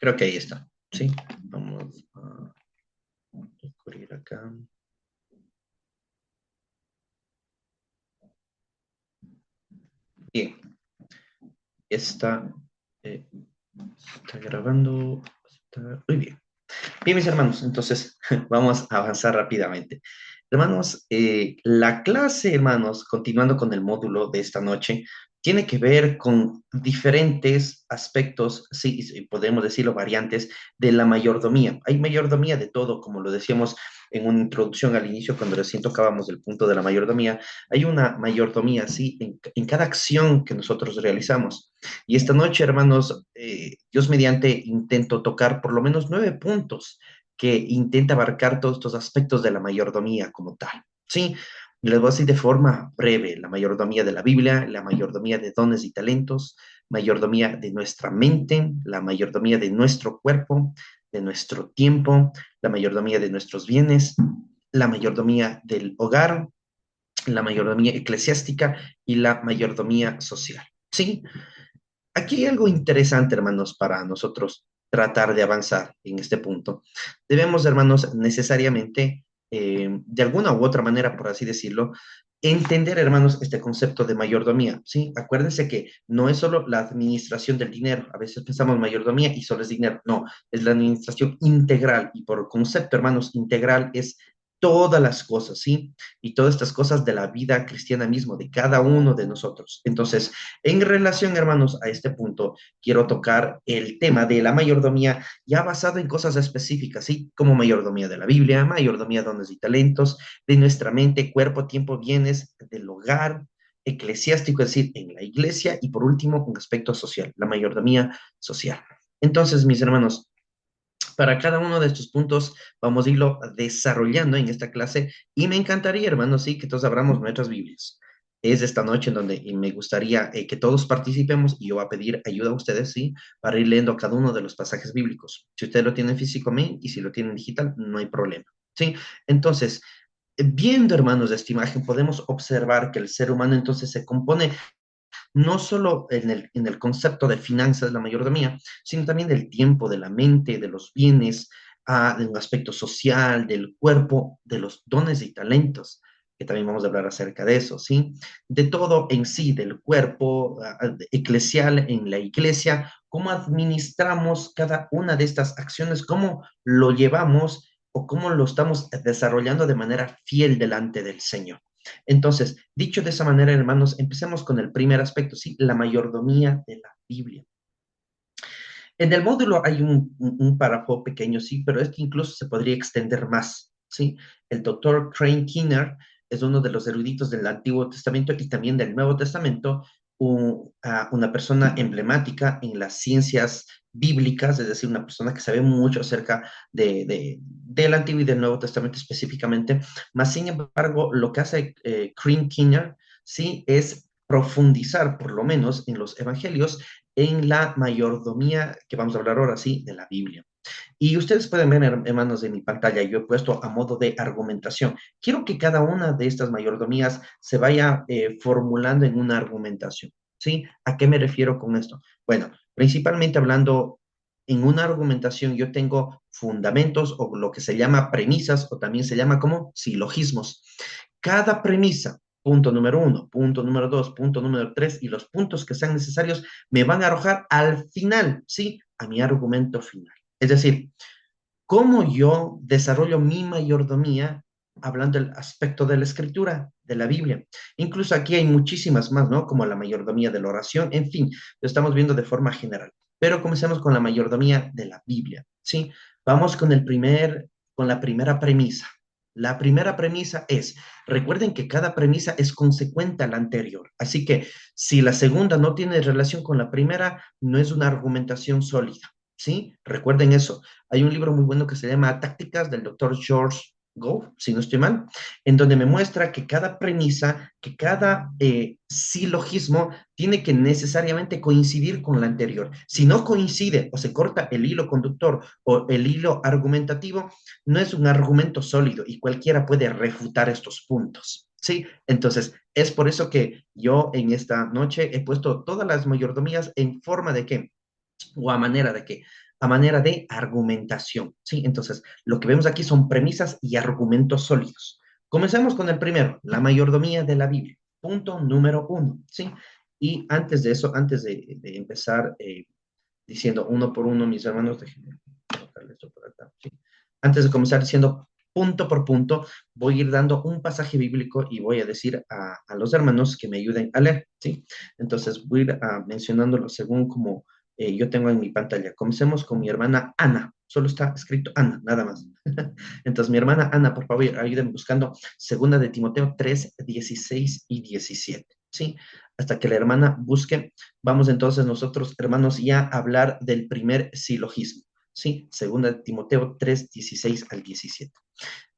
Creo que ahí está. Sí, vamos a descubrir acá. Bien, está, eh, está grabando. Muy bien. Bien, mis hermanos, entonces vamos a avanzar rápidamente. Hermanos, la clase, hermanos, continuando con el módulo de esta noche, tiene que ver con diferentes aspectos, sí, y podemos decirlo, variantes de la mayordomía. Hay mayordomía de todo, como lo decíamos en una introducción al inicio, cuando recién tocábamos el punto de la mayordomía. Hay una mayordomía, sí, en cada acción que nosotros realizamos. Y esta noche, hermanos, Dios mediante, intento tocar por lo menos 9 puntos que intenta abarcar todos estos aspectos de la mayordomía como tal. Sí, les voy a decir de forma breve, la mayordomía de la Biblia, la mayordomía de dones y talentos, mayordomía de nuestra mente, la mayordomía de nuestro cuerpo, de nuestro tiempo, la mayordomía de nuestros bienes, la mayordomía del hogar, la mayordomía eclesiástica y la mayordomía social. Sí, aquí hay algo interesante, hermanos, para nosotros tratar de avanzar en este punto. Debemos, hermanos, necesariamente, de alguna u otra manera, por así decirlo, entender, hermanos, este concepto de mayordomía, ¿sí? Acuérdense que no es solo la administración del dinero. A veces pensamos mayordomía y solo es dinero. No, es la administración integral. Y por concepto, hermanos, integral es todas las cosas, ¿sí? Y todas estas cosas de la vida cristiana mismo, de cada uno de nosotros. Entonces, en relación, hermanos, a este punto, quiero tocar el tema de la mayordomía ya basado en cosas específicas, ¿sí? Como mayordomía de la Biblia, mayordomía, dones y talentos, de nuestra mente, cuerpo, tiempo, bienes, del hogar, eclesiástico, es decir, en la iglesia, y por último, un aspecto social, la mayordomía social. Entonces, mis hermanos, para cada uno de estos puntos vamos a irlo desarrollando en esta clase y me encantaría, hermanos, sí, que todos abramos nuestras Biblias. Es esta noche en donde me gustaría que todos participemos y yo voy a pedir ayuda a ustedes, sí, para ir leyendo cada uno de los pasajes bíblicos. Si ustedes lo tienen físico, amén, y si lo tienen digital, no hay problema, sí. Entonces, viendo, hermanos, esta imagen, podemos observar que el ser humano entonces se compone no solo en el concepto de finanzas, de la mayordomía, sino también del tiempo, de la mente, de los bienes, de un aspecto social, del cuerpo, de los dones y talentos, que también vamos a hablar acerca de eso, ¿sí? De todo en sí, del cuerpo eclesial en la iglesia, cómo administramos cada una de estas acciones, cómo lo llevamos o cómo lo estamos desarrollando de manera fiel delante del Señor. Entonces, dicho de esa manera, hermanos, empecemos con el primer aspecto, ¿sí? La mayordomía de la Biblia. En el módulo hay un párrafo pequeño, sí, pero este incluso se podría extender más, ¿sí? El doctor Crane Kinner es uno de los eruditos del Antiguo Testamento y también del Nuevo Testamento, una persona emblemática en las ciencias bíblicas, es decir, una persona que sabe mucho acerca del Antiguo y del Nuevo Testamento específicamente, más sin embargo, lo que hace Crane Kinner, sí, es profundizar por lo menos en los evangelios en la mayordomía que vamos a hablar ahora sí de la Biblia. Y ustedes pueden ver, hermanos, en mi pantalla, yo he puesto a modo de argumentación. Quiero que cada una de estas mayordomías se vaya formulando en una argumentación. ¿Sí? ¿A qué me refiero con esto? Bueno, principalmente hablando en una argumentación, yo tengo fundamentos o lo que se llama premisas o también se llama como silogismos. Cada premisa, punto número uno, punto número dos, punto número tres y los puntos que sean necesarios me van a arrojar al final, ¿sí? A mi argumento final. Es decir, cómo yo desarrollo mi mayordomía hablando del aspecto de la escritura, de la Biblia. Incluso aquí hay muchísimas más, ¿no? Como la mayordomía de la oración, en fin, lo estamos viendo de forma general. Pero comencemos con la mayordomía de la Biblia, ¿sí? Vamos con la primera premisa. La primera premisa es, recuerden que cada premisa es consecuente a la anterior. Así que si la segunda no tiene relación con la primera, no es una argumentación sólida, ¿sí? Recuerden eso. Hay un libro muy bueno que se llama Tácticas del doctor George Gove, si no estoy mal, en donde me muestra que cada premisa, que cada silogismo tiene que necesariamente coincidir con la anterior. Si no coincide o se corta el hilo conductor o el hilo argumentativo, no es un argumento sólido y cualquiera puede refutar estos puntos. ¿Sí? Entonces, es por eso que yo en esta noche he puesto todas las mayordomías en forma de que, o a manera de que a manera de argumentación, ¿sí? Entonces, lo que vemos aquí son premisas y argumentos sólidos. Comencemos con el primero, la mayordomía de la Biblia. Punto número uno, ¿sí? Y antes de eso, antes de empezar diciendo uno por uno, mis hermanos, déjenme colocarle esto por acá, ¿sí? Antes de comenzar diciendo punto por punto, voy a ir dando un pasaje bíblico y voy a decir a los hermanos que me ayuden a leer, ¿sí? Entonces voy a ir mencionándolo según como yo tengo en mi pantalla. Comencemos con mi hermana Ana. Solo está escrito Ana, nada más. Entonces, mi hermana Ana, por favor, ayúdenme buscando segunda de Timoteo 3, 16 y 17, ¿sí? Hasta que la hermana busque, vamos entonces nosotros, hermanos, ya a hablar del primer silogismo, ¿sí? Segunda de Timoteo 3, 16 al 17.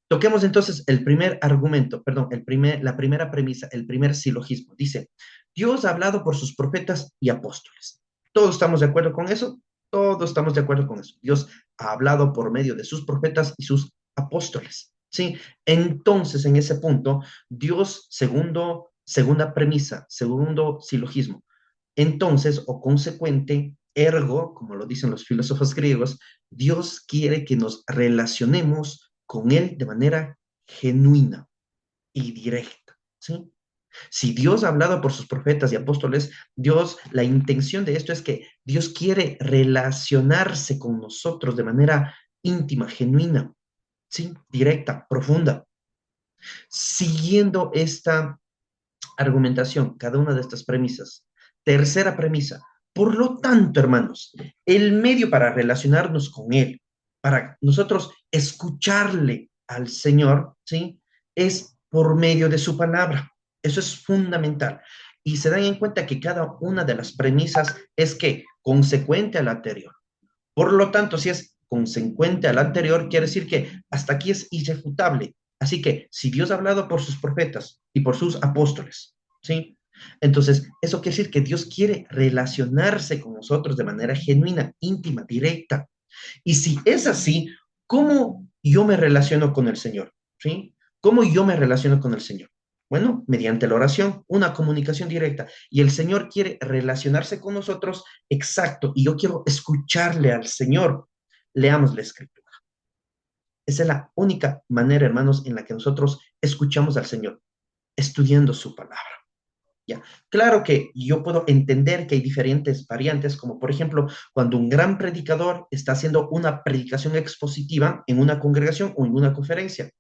Toquemos entonces el primer argumento, perdón, la primera premisa, el primer silogismo. Dice, Dios ha hablado por sus profetas y apóstoles. ¿Todos estamos de acuerdo con eso? Todos estamos de acuerdo con eso. Dios ha hablado por medio de sus profetas y sus apóstoles. ¿Sí? Entonces, en ese punto, Dios, segunda premisa, segundo silogismo. Entonces, o consecuente, ergo, como lo dicen los filósofos griegos, Dios quiere que nos relacionemos con Él de manera genuina y directa, ¿sí? Si Dios ha hablado por sus profetas y apóstoles, la intención de esto es que Dios quiere relacionarse con nosotros de manera íntima, genuina, ¿sí? Directa, profunda. Siguiendo esta argumentación, cada una de estas premisas. Tercera premisa. Por lo tanto, hermanos, el medio para relacionarnos con Él, para nosotros escucharle al Señor, ¿sí? Es por medio de su palabra. Eso es fundamental. Y se dan en cuenta que cada una de las premisas es que consecuente a la anterior. Por lo tanto, si es consecuente al anterior, quiere decir que hasta aquí es irrefutable. Así que si Dios ha hablado por sus profetas y por sus apóstoles, ¿sí? Entonces, eso quiere decir que Dios quiere relacionarse con nosotros de manera genuina, íntima, directa. Y si es así, ¿cómo yo me relaciono con el Señor? ¿Sí? ¿Cómo yo me relaciono con el Señor? Bueno, mediante la oración, una comunicación directa. Y el Señor quiere relacionarse con nosotros, exacto. Y yo quiero escucharle al Señor. Leamos la Escritura. Esa es la única manera, hermanos, en la que nosotros escuchamos al Señor, estudiando su palabra. ¿Ya? Claro que yo puedo entender que hay diferentes variantes, como por ejemplo, cuando un gran predicador está haciendo una predicación expositiva en una congregación o en una conferencia.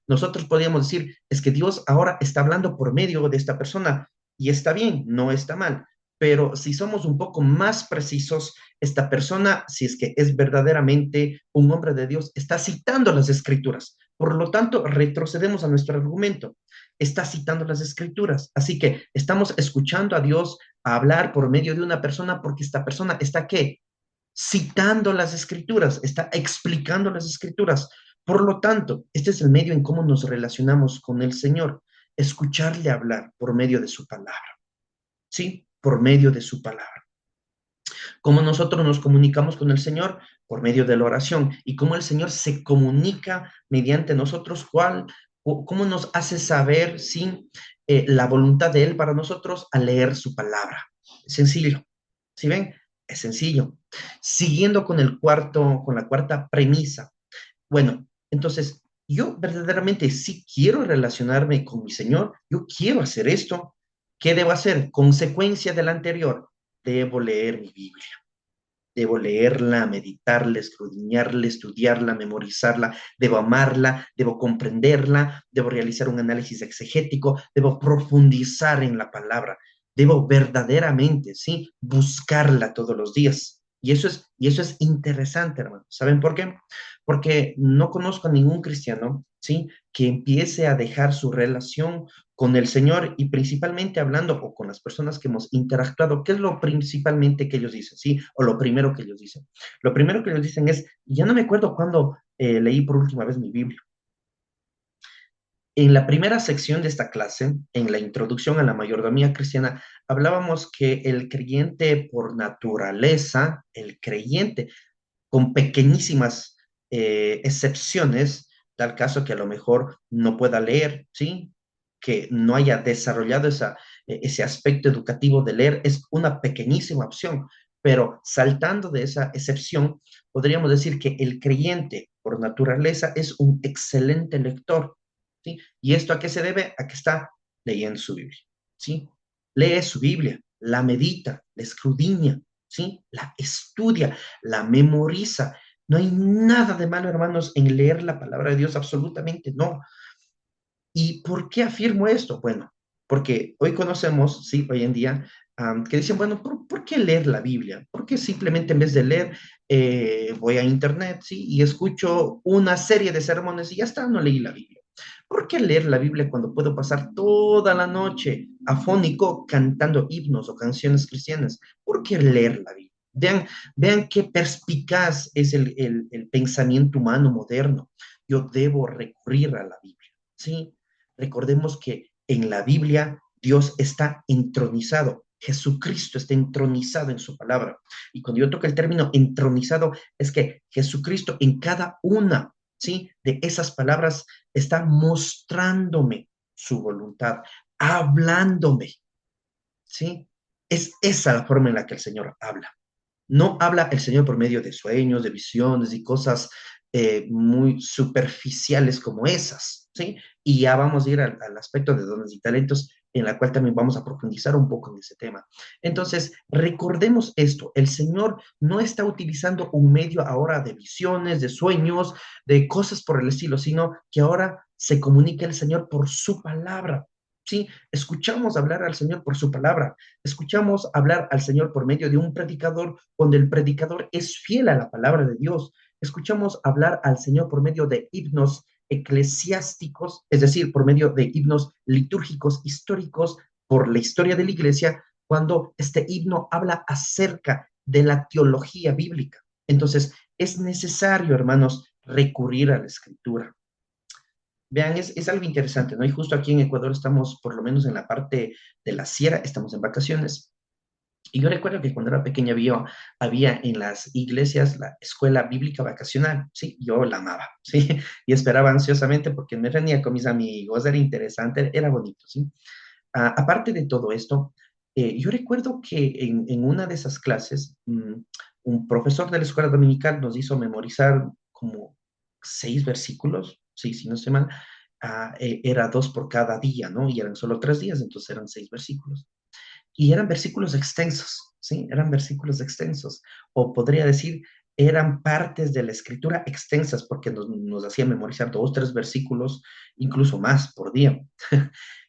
Nosotros podríamos decir, es que Dios ahora está hablando por medio de esta persona y está bien, no está mal. Pero si somos un poco más precisos, esta persona, si es que es verdaderamente un hombre de Dios, está citando las escrituras. Por lo tanto, retrocedemos a nuestro argumento. Está citando las escrituras. Así que estamos escuchando a Dios hablar por medio de una persona porque esta persona está ¿qué? Citando las escrituras, está explicando las escrituras. Por lo tanto, este es el medio en cómo nos relacionamos con el Señor, escucharle hablar por medio de su palabra, ¿sí? Por medio de su palabra. Cómo nosotros nos comunicamos con el Señor por medio de la oración y cómo el Señor se comunica mediante nosotros, cómo nos hace saber ¿sí? La voluntad de Él para nosotros al leer su palabra. Es sencillo. ¿Sí ven? Es sencillo. Siguiendo con la cuarta premisa. Bueno, entonces, yo verdaderamente sí quiero relacionarme con mi Señor, yo quiero hacer esto. ¿Qué debo hacer? Consecuencia del anterior, debo leer mi Biblia. Debo leerla, meditarla, escudriñarla, estudiarla, memorizarla, debo amarla, debo comprenderla, debo realizar un análisis exegético, debo profundizar en la palabra, debo verdaderamente, ¿sí? Buscarla todos los días. Y eso es interesante, hermano. ¿Saben por qué? Porque no conozco a ningún cristiano, ¿sí? Que empiece a dejar su relación con el Señor y principalmente hablando o con las personas que hemos interactuado, ¿qué es lo principalmente que ellos dicen? ¿Sí? O lo primero que ellos dicen. Lo primero que ellos dicen es, ya no me acuerdo cuándo leí por última vez mi Biblia. En la primera sección de esta clase, en la introducción a la mayordomía cristiana, hablábamos que el creyente por naturaleza, el creyente con pequeñísimas excepciones, tal caso que a lo mejor no pueda leer, ¿sí? Que no haya desarrollado ese aspecto educativo de leer, es una pequeñísima opción, Pero saltando de esa excepción, podríamos decir que el creyente, por naturaleza, es un excelente lector, ¿sí? ¿Y esto a qué se debe? A que está leyendo su Biblia, ¿sí? Lee su Biblia, la medita, la escudriña, ¿sí? La estudia, la memoriza. No hay nada de malo, hermanos, en leer la palabra de Dios, absolutamente no. ¿Y por qué afirmo esto? Bueno, porque hoy conocemos, sí, hoy en día, que dicen, bueno, ¿por qué leer la Biblia? ¿Por qué simplemente en vez de leer, voy a internet, sí, y escucho una serie de sermones y ya está, no leí la Biblia? ¿Por qué leer la Biblia cuando puedo pasar toda la noche afónico cantando himnos o canciones cristianas? ¿Por qué leer la Biblia? Vean qué perspicaz es el pensamiento humano moderno. Yo debo recurrir a la Biblia, ¿sí? Recordemos que en la Biblia Dios está entronizado. Jesucristo está entronizado en su palabra. Y cuando yo toco el término entronizado, es que Jesucristo en cada una, ¿sí?, de esas palabras está mostrándome su voluntad, hablándome, ¿sí? Es esa la forma en la que el Señor habla. No habla el Señor por medio de sueños, de visiones y cosas muy superficiales como esas, ¿sí? Y ya vamos a ir al aspecto de dones y talentos, en la cual también vamos a profundizar un poco en ese tema. Entonces, recordemos esto, el Señor no está utilizando un medio ahora de visiones, de sueños, de cosas por el estilo, sino que ahora se comunica el Señor por su palabra. Sí, escuchamos hablar al Señor por su palabra, escuchamos hablar al Señor por medio de un predicador, cuando el predicador es fiel a la palabra de Dios. Escuchamos hablar al Señor por medio de himnos eclesiásticos, es decir, por medio de himnos litúrgicos históricos por la historia de la iglesia, cuando este himno habla acerca de la teología bíblica. Entonces, es necesario, hermanos, recurrir a la escritura. Vean, es algo interesante, ¿no? Y justo aquí en Ecuador estamos, por lo menos en la parte de la sierra, estamos en vacaciones. Y yo recuerdo que cuando era pequeña había en las iglesias la escuela bíblica vacacional, sí, yo la amaba, sí, y esperaba ansiosamente porque me reunía con mis amigos, era interesante, era bonito, sí. Aparte de todo esto, yo recuerdo que en una de esas clases, un profesor de la escuela dominical nos hizo memorizar como 6 versículos, sí, si no estoy mal, era dos por cada día, ¿no? Y eran solo 3 días, entonces eran 6 versículos. Y eran versículos extensos, ¿sí? Eran versículos extensos. O podría decir, eran partes de la escritura extensas porque nos hacía memorizar 2, 3 versículos, incluso más por día.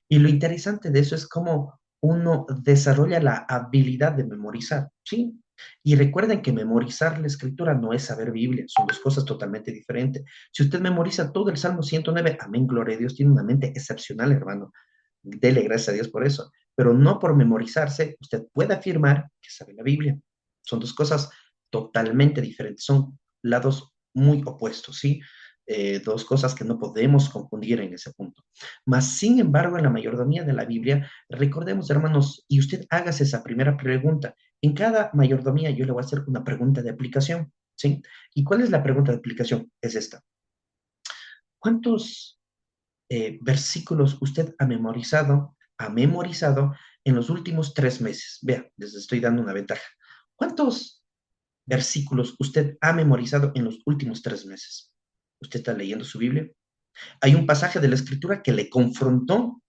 Y lo interesante de eso es cómo uno desarrolla la habilidad de memorizar, ¿sí? Y recuerden que memorizar la escritura no es saber Biblia, son dos cosas totalmente diferentes. Si usted memoriza todo el Salmo 109, amén, gloria a Dios, tiene una mente excepcional, hermano. Dele gracias a Dios por eso. Pero no por memorizarse, usted puede afirmar que sabe la Biblia. Son dos cosas totalmente diferentes, son lados muy opuestos, ¿sí? Dos cosas que no podemos confundir en ese punto. Mas, sin embargo, en la mayordomía de la Biblia, recordemos, hermanos, y usted hágase esa primera pregunta. En cada mayordomía yo le voy a hacer una pregunta de aplicación, ¿sí? ¿Y cuál es la pregunta de aplicación? Es esta. ¿Cuántos versículos usted ha memorizado en los últimos 3 meses? Vea, les estoy dando una ventaja. ¿Cuántos versículos usted ha memorizado en los últimos 3 meses? ¿Usted está leyendo su Biblia? Hay un pasaje de la Escritura que le confrontó.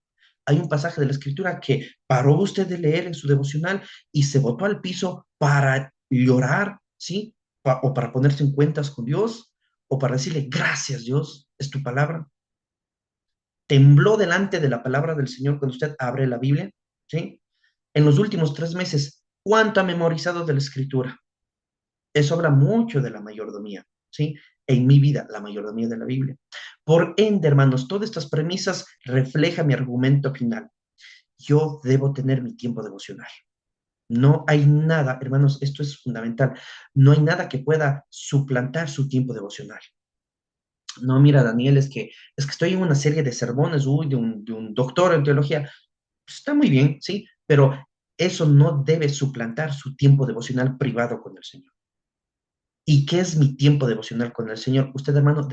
Hay un pasaje de la Escritura que paró usted de leer en su devocional y se botó al piso para llorar, ¿sí? O para ponerse en cuentas con Dios, o para decirle, gracias Dios, es tu palabra. Tembló delante de la palabra del Señor cuando usted abre la Biblia, ¿sí? En los últimos 3 meses, ¿cuánto ha memorizado de la Escritura? Eso habla mucho de la mayordomía, ¿sí? En mi vida, la mayordomía de la Biblia. Por ende, hermanos, todas estas premisas reflejan mi argumento final. Yo debo tener mi tiempo devocional. No hay nada, hermanos, esto es fundamental, no hay nada que pueda suplantar su tiempo devocional. No, mira, Daniel, es que estoy en una serie de sermones, uy, de un doctor en teología. Pues está muy bien, sí, pero eso no debe suplantar su tiempo devocional privado con el Señor. ¿Y qué es mi tiempo devocional con el Señor? Usted, hermano,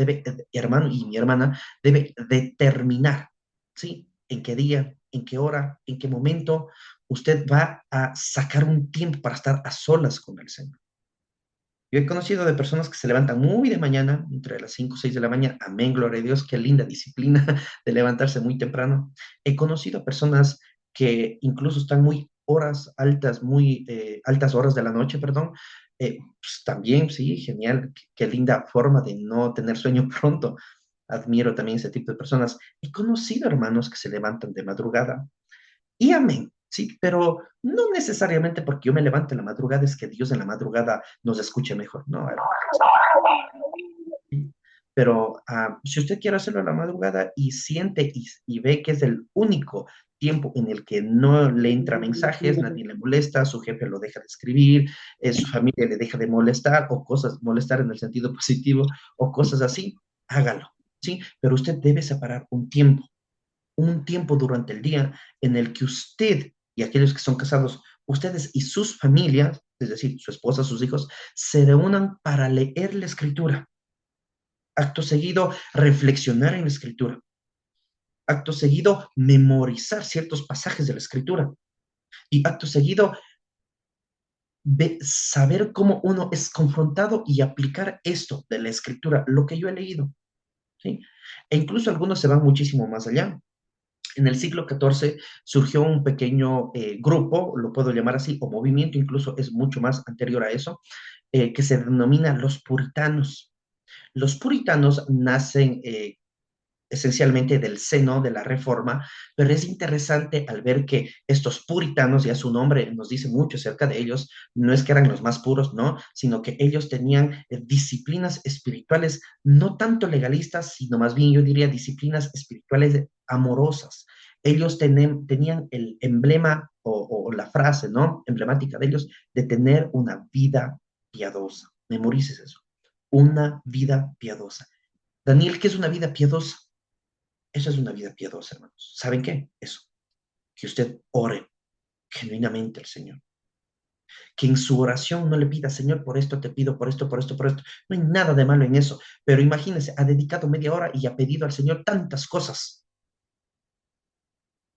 hermano y mi hermana, debe determinar, ¿sí? ¿En qué día, en qué hora, en qué momento? usted va a sacar un tiempo para estar a solas con el Señor. Yo he conocido de personas que se levantan muy de mañana, entre las 5 o 6 de la mañana. Amén, gloria a Dios, qué linda disciplina de levantarse muy temprano. He conocido personas que incluso están muy horas altas, muy altas horas de la noche, perdón. Pues también, sí, genial, qué linda forma de no tener sueño pronto. Admiro también ese tipo de personas. He conocido hermanos que se levantan de madrugada y amén, sí, pero no necesariamente porque yo me levante en la madrugada es que Dios en la madrugada nos escuche mejor, no, hermano. Sí. Pero si usted quiere hacerlo en la madrugada y siente y ve que es el único tiempo en el que no le entra mensajes, nadie le molesta, su jefe lo deja de escribir, su familia le deja de molestar o cosas, molestar en el sentido positivo o cosas así, hágalo, ¿sí? Pero usted debe separar un tiempo durante el día en el que usted y aquellos que son casados, ustedes y sus familias, es decir, su esposa, sus hijos, se reúnan para leer la escritura. Acto seguido, reflexionar en la escritura. Acto seguido, memorizar ciertos pasajes de la escritura. Y acto seguido, saber cómo uno es confrontado y aplicar esto de la escritura, lo que yo he leído. ¿Sí? E incluso algunos se van muchísimo más allá. En el siglo XIV surgió un pequeño grupo, lo puedo llamar así, o movimiento, incluso es mucho más anterior a eso, que se denomina los puritanos. Los puritanos nacen esencialmente del seno de la Reforma, pero es interesante al ver que estos puritanos, ya su nombre nos dice mucho acerca de ellos, no es que eran los más puros, no, sino que ellos tenían disciplinas espirituales, no tanto legalistas, sino más bien yo diría disciplinas espirituales amorosas. Ellos tenían el emblema o la frase, ¿no? Emblemática de ellos, de tener una vida piadosa. Memorices eso. Una vida piadosa. Daniel, ¿qué es una vida piadosa? Eso es una vida piadosa, hermanos. ¿Saben qué? Eso, que usted ore genuinamente al Señor. Que en su oración no le pida, Señor, por esto te pido, por esto, por esto, por esto. No hay nada de malo en eso. Pero imagínense, ha dedicado media hora y ha pedido al Señor tantas cosas,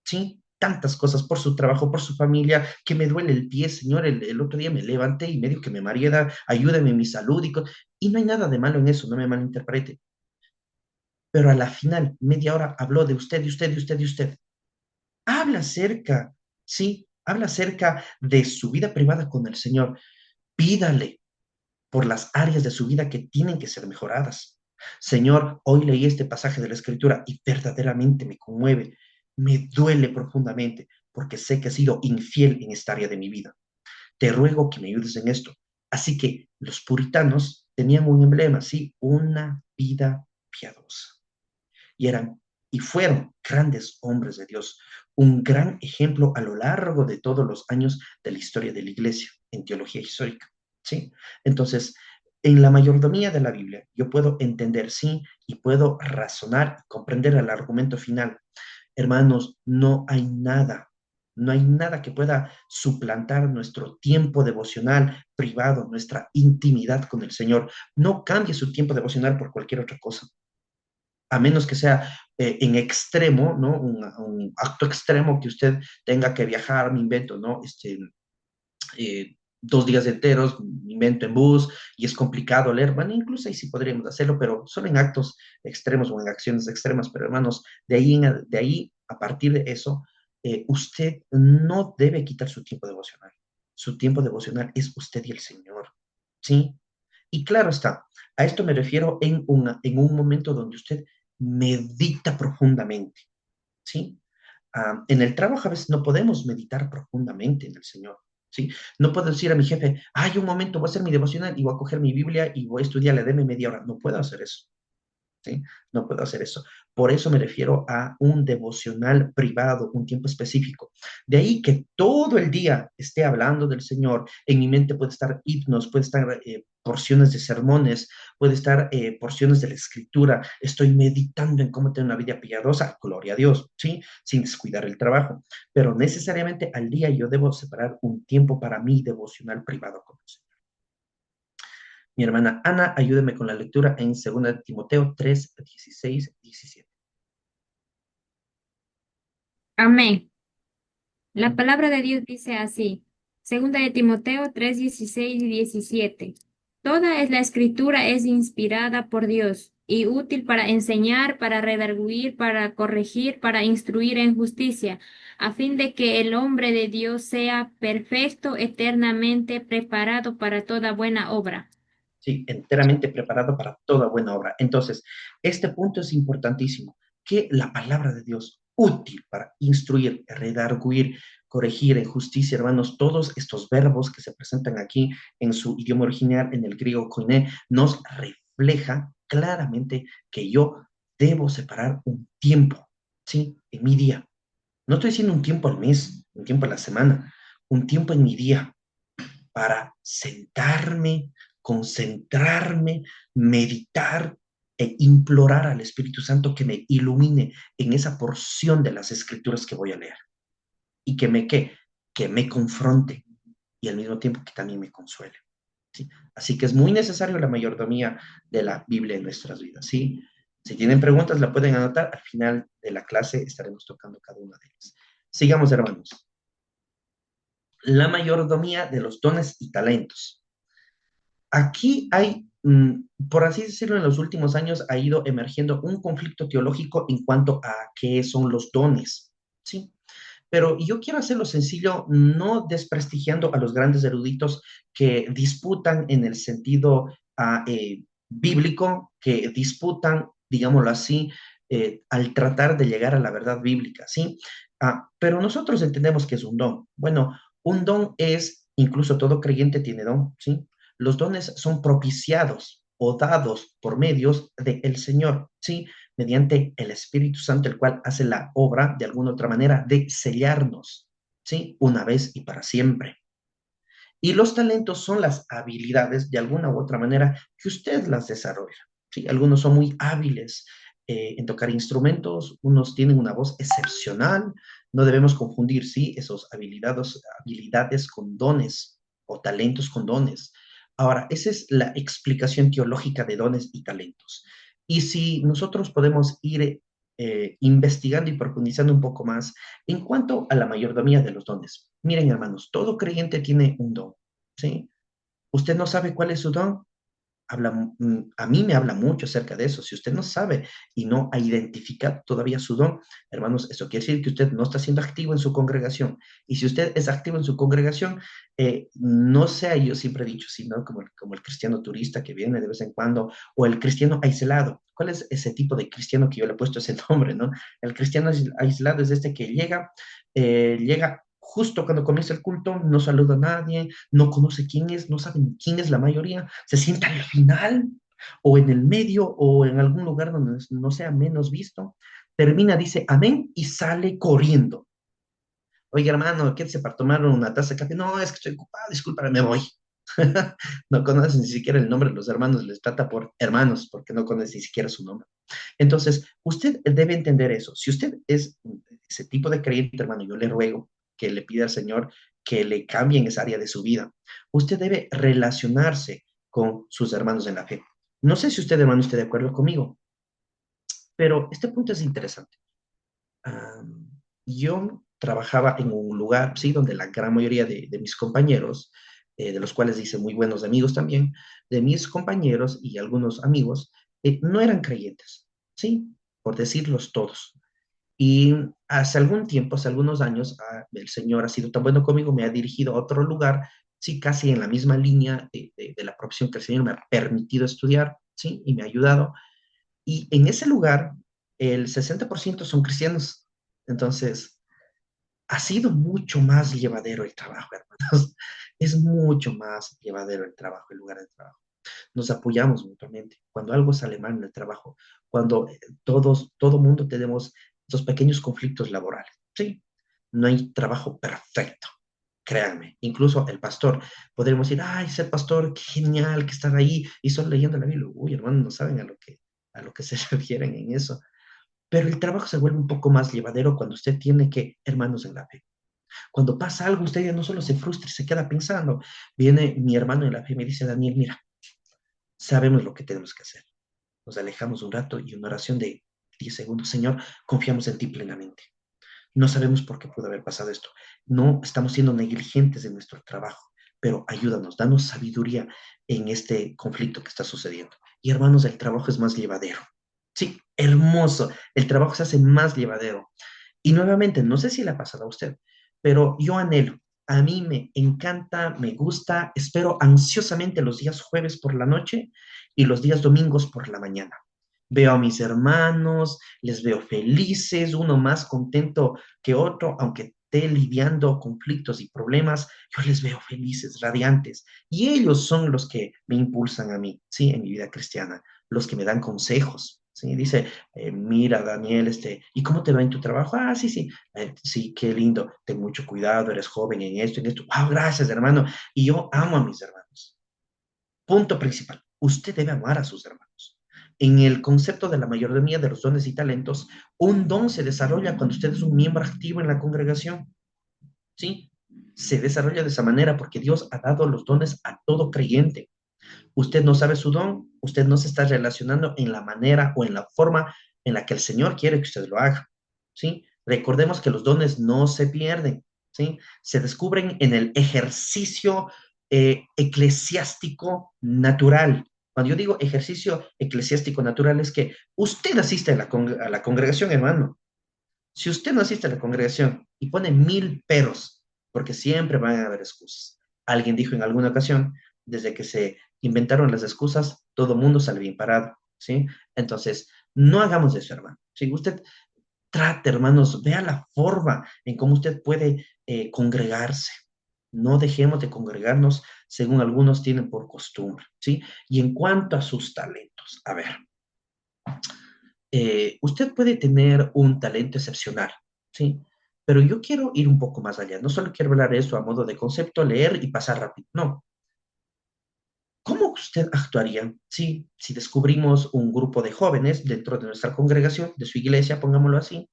¿sí? Tantas cosas por su trabajo, por su familia, que me duele el pie, Señor. El otro día me levanté y medio que me mareé, ayúdame en mi salud. Y no hay nada de malo en eso, no me malinterprete. Pero a la final, media hora habló de usted, de usted, de usted, de usted. Habla acerca, ¿sí? Habla acerca de su vida privada con el Señor. Pídale por las áreas de su vida que tienen que ser mejoradas. Señor, hoy leí este pasaje de la Escritura y verdaderamente me conmueve, me duele profundamente porque sé que he sido infiel en esta área de mi vida. Te ruego que me ayudes en esto. Así que los puritanos tenían un emblema, ¿sí? Una vida piadosa y eran y fueron grandes hombres de Dios, un gran ejemplo a lo largo de todos los años de la historia de la iglesia en teología histórica, ¿sí? Entonces, en la mayordomía de la Biblia, yo puedo entender, sí, y puedo razonar y comprender el argumento final. Hermanos, no hay nada que pueda suplantar nuestro tiempo devocional privado, nuestra intimidad con el Señor. No cambie su tiempo devocional por cualquier otra cosa a menos que sea en extremo, ¿no? Un acto extremo que usted tenga que viajar, me invento, ¿no? 2 días enteros, me invento en bus, y es complicado leer. Bueno, incluso ahí sí podríamos hacerlo, pero solo en actos extremos o en acciones extremas. Pero hermanos, de ahí a partir de eso, usted no debe quitar su tiempo devocional. Su tiempo devocional es usted y el Señor, ¿sí? Y claro está, a esto me refiero en un momento donde usted medita profundamente, ¿sí? En el trabajo a veces no podemos meditar profundamente en el Señor, ¿sí? No puedo decir a mi jefe, hay un momento, voy a hacer mi devocional y voy a coger mi Biblia y voy a estudiarle, deme media hora. No puedo hacer eso. ¿Sí? No puedo hacer eso. Por eso me refiero a un devocional privado, un tiempo específico. De ahí que todo el día esté hablando del Señor. En mi mente puede estar himnos, puede estar porciones de sermones, puede estar porciones de la escritura. Estoy meditando en cómo tener una vida piadosa, gloria a Dios, ¿sí? Sin descuidar el trabajo. Pero necesariamente al día yo debo separar un tiempo para mí devocional privado con el Señor. Mi hermana Ana, ayúdeme con la lectura en 2 Timoteo 3, 16, 17. Amén. La palabra de Dios dice así, segunda de Timoteo 3, 16 y 17. Toda es la escritura es inspirada por Dios y útil para enseñar, para redarguir, para corregir, para instruir en justicia, a fin de que el hombre de Dios sea perfecto, eternamente preparado para toda buena obra. ¿Sí? Enteramente preparado para toda buena obra. Entonces, este punto es importantísimo, que la palabra de Dios, útil para instruir, redarguir, corregir en justicia, hermanos, todos estos verbos que se presentan aquí en su idioma original, en el griego koiné, nos refleja claramente que yo debo separar un tiempo, ¿sí? En mi día. No estoy diciendo un tiempo al mes, un tiempo a la semana, un tiempo en mi día para sentarme, concentrarme, meditar e implorar al Espíritu Santo que me ilumine en esa porción de las escrituras que voy a leer y que me confronte y al mismo tiempo que también me consuele. ¿Sí? Así que es muy necesario la mayordomía de la Biblia en nuestras vidas. ¿Sí? Si tienen preguntas, la pueden anotar. Al final de la clase estaremos tocando cada una de ellas. Sigamos, hermanos. La mayordomía de los dones y talentos. Aquí hay, por así decirlo, en los últimos años ha ido emergiendo un conflicto teológico en cuanto a qué son los dones, ¿sí? Pero yo quiero hacerlo sencillo, no desprestigiando a los grandes eruditos que disputan en el sentido bíblico, que disputan, digámoslo así, al tratar de llegar a la verdad bíblica, ¿sí? Pero nosotros entendemos que es un don. Bueno, un don es, incluso todo creyente tiene don, ¿sí? Los dones son propiciados o dados por medios del Señor, ¿sí? Mediante el Espíritu Santo, el cual hace la obra, de alguna otra manera, de sellarnos, ¿sí? Una vez y para siempre. Y los talentos son las habilidades, de alguna u otra manera, que usted las desarrolla, ¿sí? Algunos son muy hábiles en tocar instrumentos, unos tienen una voz excepcional, no debemos confundir, ¿sí? Esos habilidades con dones o talentos con dones. Ahora, esa es la explicación teológica de dones y talentos. Y si nosotros podemos ir investigando y profundizando un poco más en cuanto a la mayordomía de los dones. Miren, hermanos, todo creyente tiene un don, ¿sí? ¿Usted no sabe cuál es su don? A mí me habla mucho acerca de eso. Si usted no sabe y no ha identificado todavía su don, hermanos, eso quiere decir que usted no está siendo activo en su congregación. Y si usted es activo en su congregación, no sea, yo siempre he dicho, sino como el cristiano turista que viene de vez en cuando, o el cristiano aislado. ¿Cuál es ese tipo de cristiano que yo le he puesto ese nombre, no? El cristiano aislado es este que llega justo cuando comienza el culto, no saluda a nadie, no conoce quién es, no saben quién es la mayoría, se sienta al final o en el medio o en algún lugar donde no sea menos visto, termina, dice amén y sale corriendo. Oye, hermano, quédese para tomar una taza de café. No, es que estoy ocupado, disculpa, me voy. No conocen ni siquiera el nombre de los hermanos, les trata por hermanos porque no conocen ni siquiera su nombre. Entonces, usted debe entender eso. Si usted es ese tipo de creyente, hermano, yo le ruego que le pida al Señor que le cambie en esa área de su vida. Usted debe relacionarse con sus hermanos en la fe. No sé si usted, hermano, esté de acuerdo conmigo, pero este punto es interesante. Yo trabajaba en un lugar, sí, donde la gran mayoría de mis compañeros, de los cuales hice muy buenos amigos también, de mis compañeros y algunos amigos, no eran creyentes, sí, por decirlos todos. Y hace algún tiempo, hace algunos años, el Señor ha sido tan bueno conmigo, me ha dirigido a otro lugar, sí, casi en la misma línea de la profesión que el Señor me ha permitido estudiar, sí, y me ha ayudado. Y en ese lugar, el 60% son cristianos. Entonces, ha sido mucho más llevadero el trabajo, hermanos. Es mucho más llevadero el trabajo, el lugar de trabajo. Nos apoyamos mutuamente. Cuando algo sale mal en el trabajo, cuando todo mundo tenemos estos pequeños conflictos laborales. Sí, no hay trabajo perfecto, créanme. Incluso el pastor, podríamos decir, ay, ser pastor, qué genial que estar ahí y solo leyendo la Biblia. Uy, hermano, no saben a lo que se refieren en eso. Pero el trabajo se vuelve un poco más llevadero cuando usted tiene que, hermanos en la fe. Cuando pasa algo, usted ya no solo se frustra y se queda pensando. Viene mi hermano en la fe y me dice, Daniel, mira, sabemos lo que tenemos que hacer. Nos alejamos un rato y una oración de 10 segundos, Señor, confiamos en ti plenamente. No sabemos por qué pudo haber pasado esto. No estamos siendo negligentes en nuestro trabajo, pero ayúdanos, danos sabiduría en este conflicto que está sucediendo. Y hermanos, el trabajo es más llevadero. Sí, hermoso. El trabajo se hace más llevadero. Y nuevamente, no sé si le ha pasado a usted, pero yo anhelo, a mí me encanta, me gusta, espero ansiosamente los días jueves por la noche y los días domingos por la mañana. Veo a mis hermanos, les veo felices, uno más contento que otro, aunque esté lidiando conflictos y problemas, yo les veo felices, radiantes. Y ellos son los que me impulsan a mí, ¿sí? En mi vida cristiana, los que me dan consejos, ¿sí? Dice, mira, Daniel, ¿y cómo te va en tu trabajo? Ah, sí, sí, sí, qué lindo, ten mucho cuidado, eres joven en esto. Wow, gracias, hermano. Y yo amo a mis hermanos. Punto principal, usted debe amar a sus hermanos. En el concepto de la mayordomía de los dones y talentos, un don se desarrolla cuando usted es un miembro activo en la congregación, ¿sí? Se desarrolla de esa manera porque Dios ha dado los dones a todo creyente. Usted no sabe su don, usted no se está relacionando en la manera o en la forma en la que el Señor quiere que usted lo haga, ¿sí? Recordemos que los dones no se pierden, ¿sí? Se descubren en el ejercicio eclesiástico natural. Cuando yo digo ejercicio eclesiástico natural es que usted asiste a a la congregación, hermano. Si usted no asiste a la congregación y pone mil peros, porque siempre van a haber excusas. Alguien dijo en alguna ocasión, desde que se inventaron las excusas, todo mundo sale bien parado, ¿sí? Entonces, no hagamos eso, hermano. Si usted trate, hermanos, vea la forma en cómo usted puede congregarse. No dejemos de congregarnos según algunos tienen por costumbre, ¿sí? Y en cuanto a sus talentos, a ver, usted puede tener un talento excepcional, ¿sí? Pero yo quiero ir un poco más allá. No solo quiero hablar de eso a modo de concepto, leer y pasar rápido. No. ¿Cómo usted actuaría si descubrimos un grupo de jóvenes dentro de nuestra congregación, de su iglesia, pongámoslo así,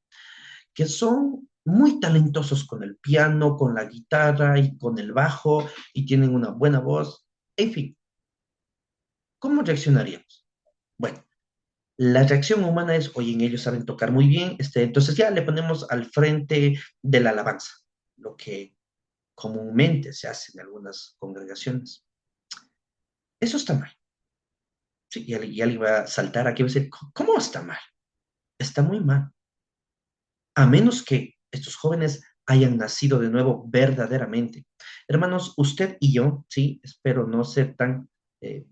que son muy talentosos con el piano, con la guitarra y con el bajo y tienen una buena voz? En fin, ¿cómo reaccionaríamos? Bueno, la reacción humana es, oye, ellos saben tocar muy bien, entonces ya le ponemos al frente de la alabanza, lo que comúnmente se hace en algunas congregaciones. Eso está mal. Sí, ya le iba a saltar aquí, va a decir, ¿cómo está mal? Está muy mal. A menos que estos jóvenes hayan nacido de nuevo verdaderamente. Hermanos, usted y yo, sí, espero no ser tan, eh,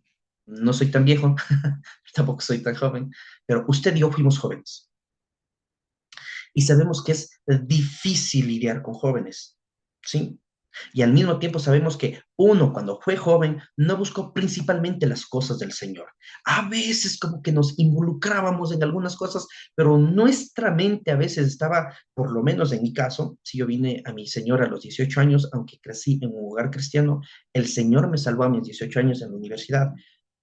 no soy tan viejo, tampoco soy tan joven, pero usted y yo fuimos jóvenes. Y sabemos que es difícil lidiar con jóvenes, ¿sí? Y al mismo tiempo sabemos que uno cuando fue joven no buscó principalmente las cosas del Señor. A veces como que nos involucrábamos en algunas cosas, pero nuestra mente a veces estaba, por lo menos en mi caso, si yo vine a mi Señor a los 18 años, aunque crecí en un hogar cristiano, el Señor me salvó a mis 18 años en la universidad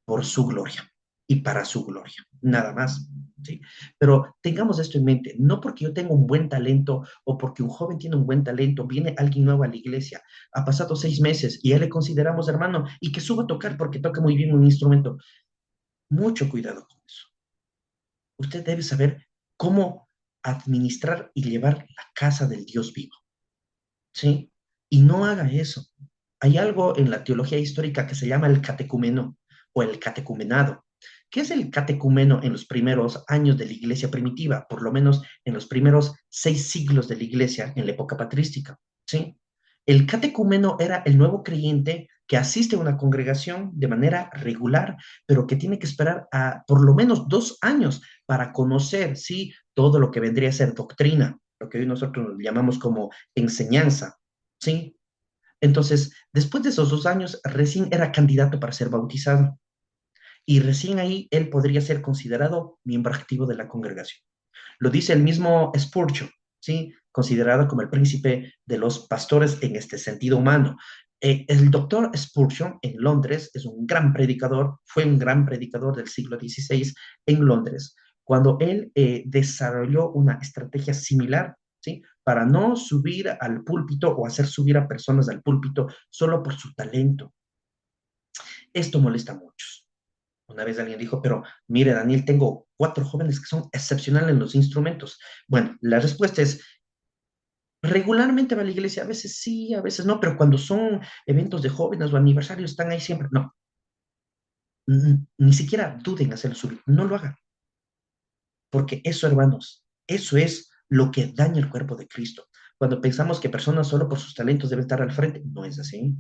por su gloria y para su gloria, nada más. ¿Sí? Pero tengamos esto en mente, no porque yo tenga un buen talento o porque un joven tiene un buen talento, viene alguien nuevo a la iglesia, ha pasado 6 meses y ya le consideramos hermano y que suba a tocar porque toca muy bien un instrumento. Mucho cuidado con eso. Usted debe saber cómo administrar y llevar la casa del Dios vivo, ¿sí? Y no haga eso. Hay algo en la teología histórica que se llama el catecumeno o el catecumenado. ¿Qué es el catecumeno en los primeros años de la iglesia primitiva? Por lo menos en los primeros 6 siglos de la iglesia en la época patrística, ¿sí? El catecumeno era el nuevo creyente que asiste a una congregación de manera regular, pero que tiene que esperar a por lo menos 2 años para conocer, ¿sí? Todo lo que vendría a ser doctrina, lo que hoy nosotros llamamos como enseñanza, ¿sí? Entonces, después de esos 2 años, recién era candidato para ser bautizado y recién ahí él podría ser considerado miembro activo de la congregación. Lo dice el mismo Spurgeon, ¿sí? Considerado como el príncipe de los pastores en este sentido humano. El doctor Spurgeon en Londres es un gran predicador, fue un gran predicador del siglo XVI en Londres, cuando él desarrolló una estrategia similar, ¿sí? Para no subir al púlpito o hacer subir a personas al púlpito solo por su talento. Esto molesta a muchos. Una vez alguien dijo, pero mire, Daniel, tengo 4 jóvenes que son excepcionales en los instrumentos. Bueno, la respuesta es, Regularmente va a la iglesia, a veces sí, a veces no, pero cuando son eventos de jóvenes o aniversarios están ahí siempre. No, ni siquiera duden en hacerlo subir, no lo hagan, porque eso, hermanos, eso es lo que daña el cuerpo de Cristo. Cuando pensamos que personas solo por sus talentos deben estar al frente, no es así.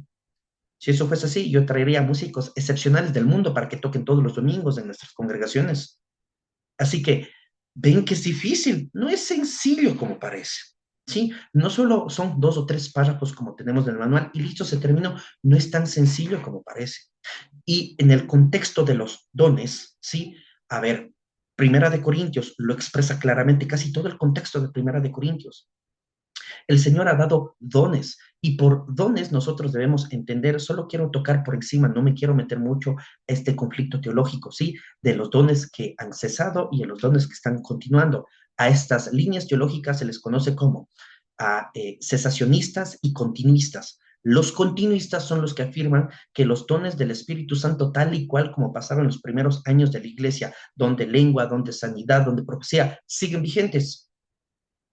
Si eso fuese así, yo traería músicos excepcionales del mundo para que toquen todos los domingos en nuestras congregaciones. Así que ven que es difícil, no es sencillo como parece. ¿Sí? No solo son 2 o 3 párrafos como tenemos en el manual y listo, se terminó. No es tan sencillo como parece. Y en el contexto de los dones, ¿sí? A ver, Primera de Corintios lo expresa claramente, casi todo el contexto de Primera de Corintios. El Señor ha dado dones y por dones nosotros debemos entender, solo quiero tocar por encima, no me quiero meter mucho a este conflicto teológico, ¿sí? De los dones que han cesado y de los dones que están continuando. A estas líneas teológicas se les conoce como cesacionistas y continuistas. Los continuistas son los que afirman que los dones del Espíritu Santo, tal y cual como pasaron los primeros años de la iglesia, donde lengua, donde sanidad, donde profecía, siguen vigentes.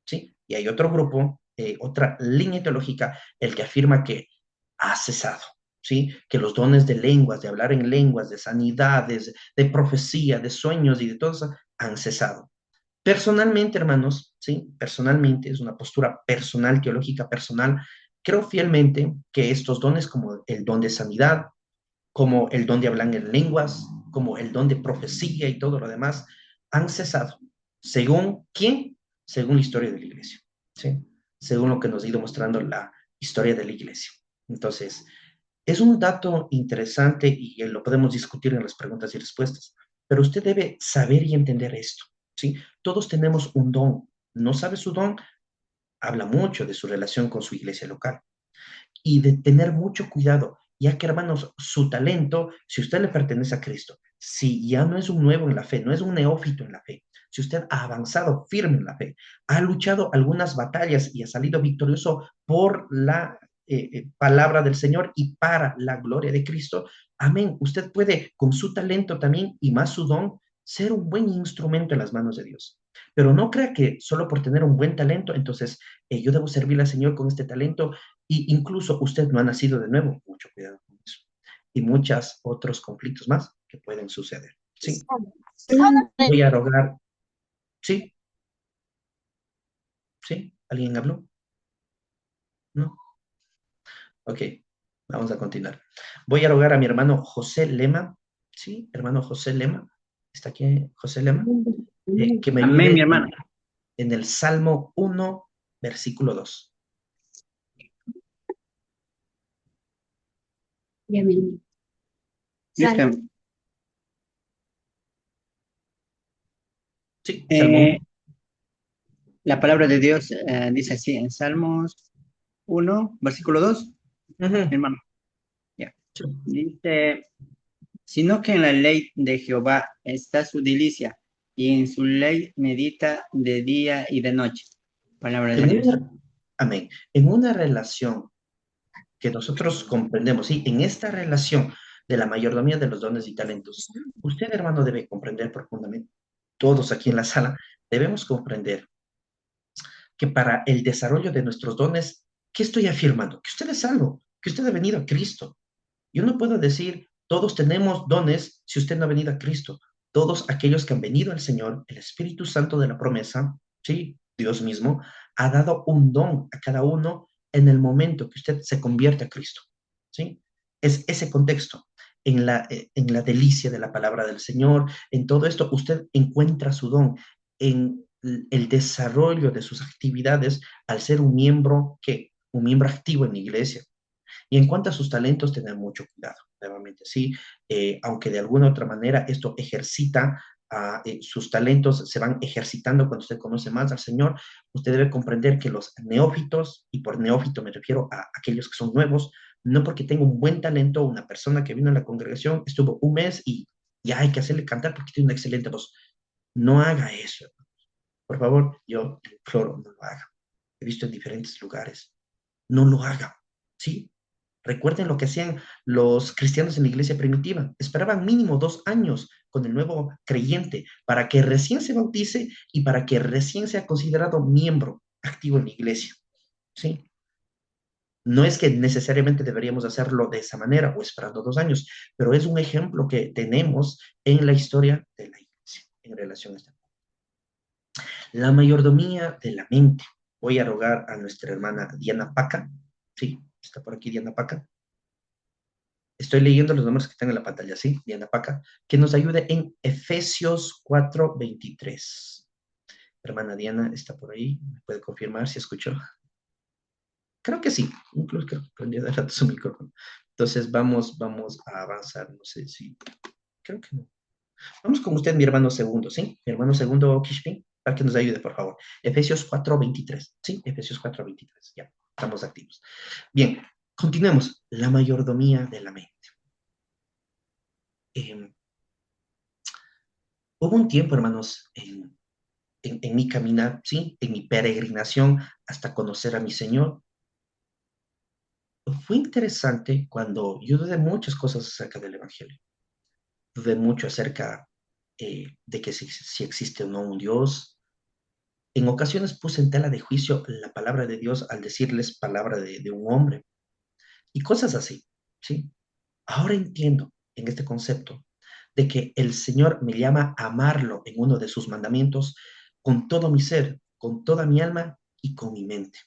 ¿Sí? Y hay otro grupo, otra línea teológica, el que afirma que ha cesado, ¿sí? Que los dones de lenguas, de hablar en lenguas, de sanidades, de profecía, de sueños y de todo eso han cesado. Personalmente, hermanos, ¿sí? Personalmente, es una postura personal, teológica personal, creo fielmente que estos dones como el don de sanidad, como el don de hablar en lenguas, como el don de profecía y todo lo demás, han cesado. ¿Según quién? Según la historia de la iglesia, ¿sí? Según lo que nos ha ido mostrando la historia de la iglesia. Entonces, es un dato interesante y lo podemos discutir en las preguntas y respuestas, pero usted debe saber y entender esto, ¿sí? Todos tenemos un don. ¿No sabe su don? Habla mucho de su relación con su iglesia local y de tener mucho cuidado, ya que hermanos, su talento, si usted le pertenece a Cristo, si ya no es un nuevo en la fe, no es un neófito en la fe, si usted ha avanzado firme en la fe, ha luchado algunas batallas y ha salido victorioso por la palabra del Señor y para la gloria de Cristo, amén. Usted puede con su talento también y más su don ser un buen instrumento en las manos de Dios. Pero no crea que solo por tener un buen talento, entonces yo debo servirle al Señor con este talento y incluso usted no ha nacido de nuevo, mucho cuidado con eso. Y muchos otros conflictos más que pueden suceder. Sí, voy a rogar. Sí, sí, ¿alguien habló? ¿No? Ok, vamos a continuar. Voy a rogar a mi hermano José Lema. Sí, hermano José Lema. ¿Está aquí José Lema? Que me Amén, mi ayude hermano. en el Salmo 1, versículo 2. Amén. Listo. Sí, Salmo Eh, 1. la palabra de Dios dice así en Salmos 1, versículo 2, mi Ujú. hermano. Ya. Sí. Dice, sino que en la ley de Jehová está su delicia, y en su ley medita de día y de noche. Palabra de En Dios. una, amén. En una relación que nosotros comprendemos, ¿sí? En esta relación de la mayordomía de los dones y talentos, usted, hermano, debe comprender profundamente, todos aquí en la sala, debemos comprender que para el desarrollo de nuestros dones, ¿qué estoy afirmando? Que usted es salvo, que usted ha venido a Cristo. Yo no puedo decir, todos tenemos dones si usted no ha venido a Cristo. Todos aquellos que han venido al Señor, el Espíritu Santo de la promesa, ¿sí? Dios mismo, ha dado un don a cada uno en el momento que usted se convierte a Cristo, ¿sí? Es ese contexto. En la delicia de la palabra del Señor, en todo esto, usted encuentra su don en el desarrollo de sus actividades al ser un miembro, ¿qué? Un miembro activo en la iglesia. Y en cuanto a sus talentos, tener mucho cuidado, nuevamente, sí, aunque de alguna otra manera esto ejercita, sus talentos se van ejercitando cuando usted conoce más al Señor, usted debe comprender que los neófitos, y por neófito me refiero a aquellos que son nuevos, no porque tenga un buen talento, una persona que vino a la congregación, estuvo un mes y ya hay que hacerle cantar porque tiene una excelente voz. No haga eso, por favor, yo imploro, no lo haga. He visto en diferentes lugares. No lo haga, ¿sí? Recuerden lo que hacían los cristianos en la iglesia primitiva. Esperaban mínimo 2 años con el nuevo creyente para que recién se bautice y para que recién sea considerado miembro activo en la iglesia. ¿sí? No es que necesariamente deberíamos hacerlo de esa manera o esperando 2 años, pero es un ejemplo que tenemos en la historia de la iglesia en relación a este. La mayordomía de la mente. Voy a rogar a nuestra hermana Diana Paca. Sí, está por aquí Diana Paca. Estoy leyendo los números que están en la pantalla, ¿sí? Diana Paca, que nos ayude en Efesios 4:23. Hermana Diana está por ahí, ¿me puede confirmar si escuchó? Creo que sí, incluso creo que prendió de rato su micrófono. Entonces vamos a avanzar, no sé si, creo que no. Vamos con usted, mi hermano segundo, ¿sí? Mi hermano segundo, Kishpin, para que nos ayude, por favor. Efesios 4:23, ¿sí? Efesios 4:23, ya, estamos activos. Bien, continuemos. La mayordomía de la mente. Eh, Hubo un tiempo, hermanos, en mi caminar, ¿sí? En mi peregrinación hasta conocer a mi Señor. Fue interesante cuando yo dudé muchas cosas acerca del Evangelio. Dudé mucho acerca de que si existe o no un Dios. En ocasiones puse en tela de juicio la palabra de Dios al decirles palabra de un hombre y cosas así, ¿sí? Ahora entiendo en este concepto de que el Señor me llama a amarlo en uno de sus mandamientos con todo mi ser, con toda mi alma y con mi mente.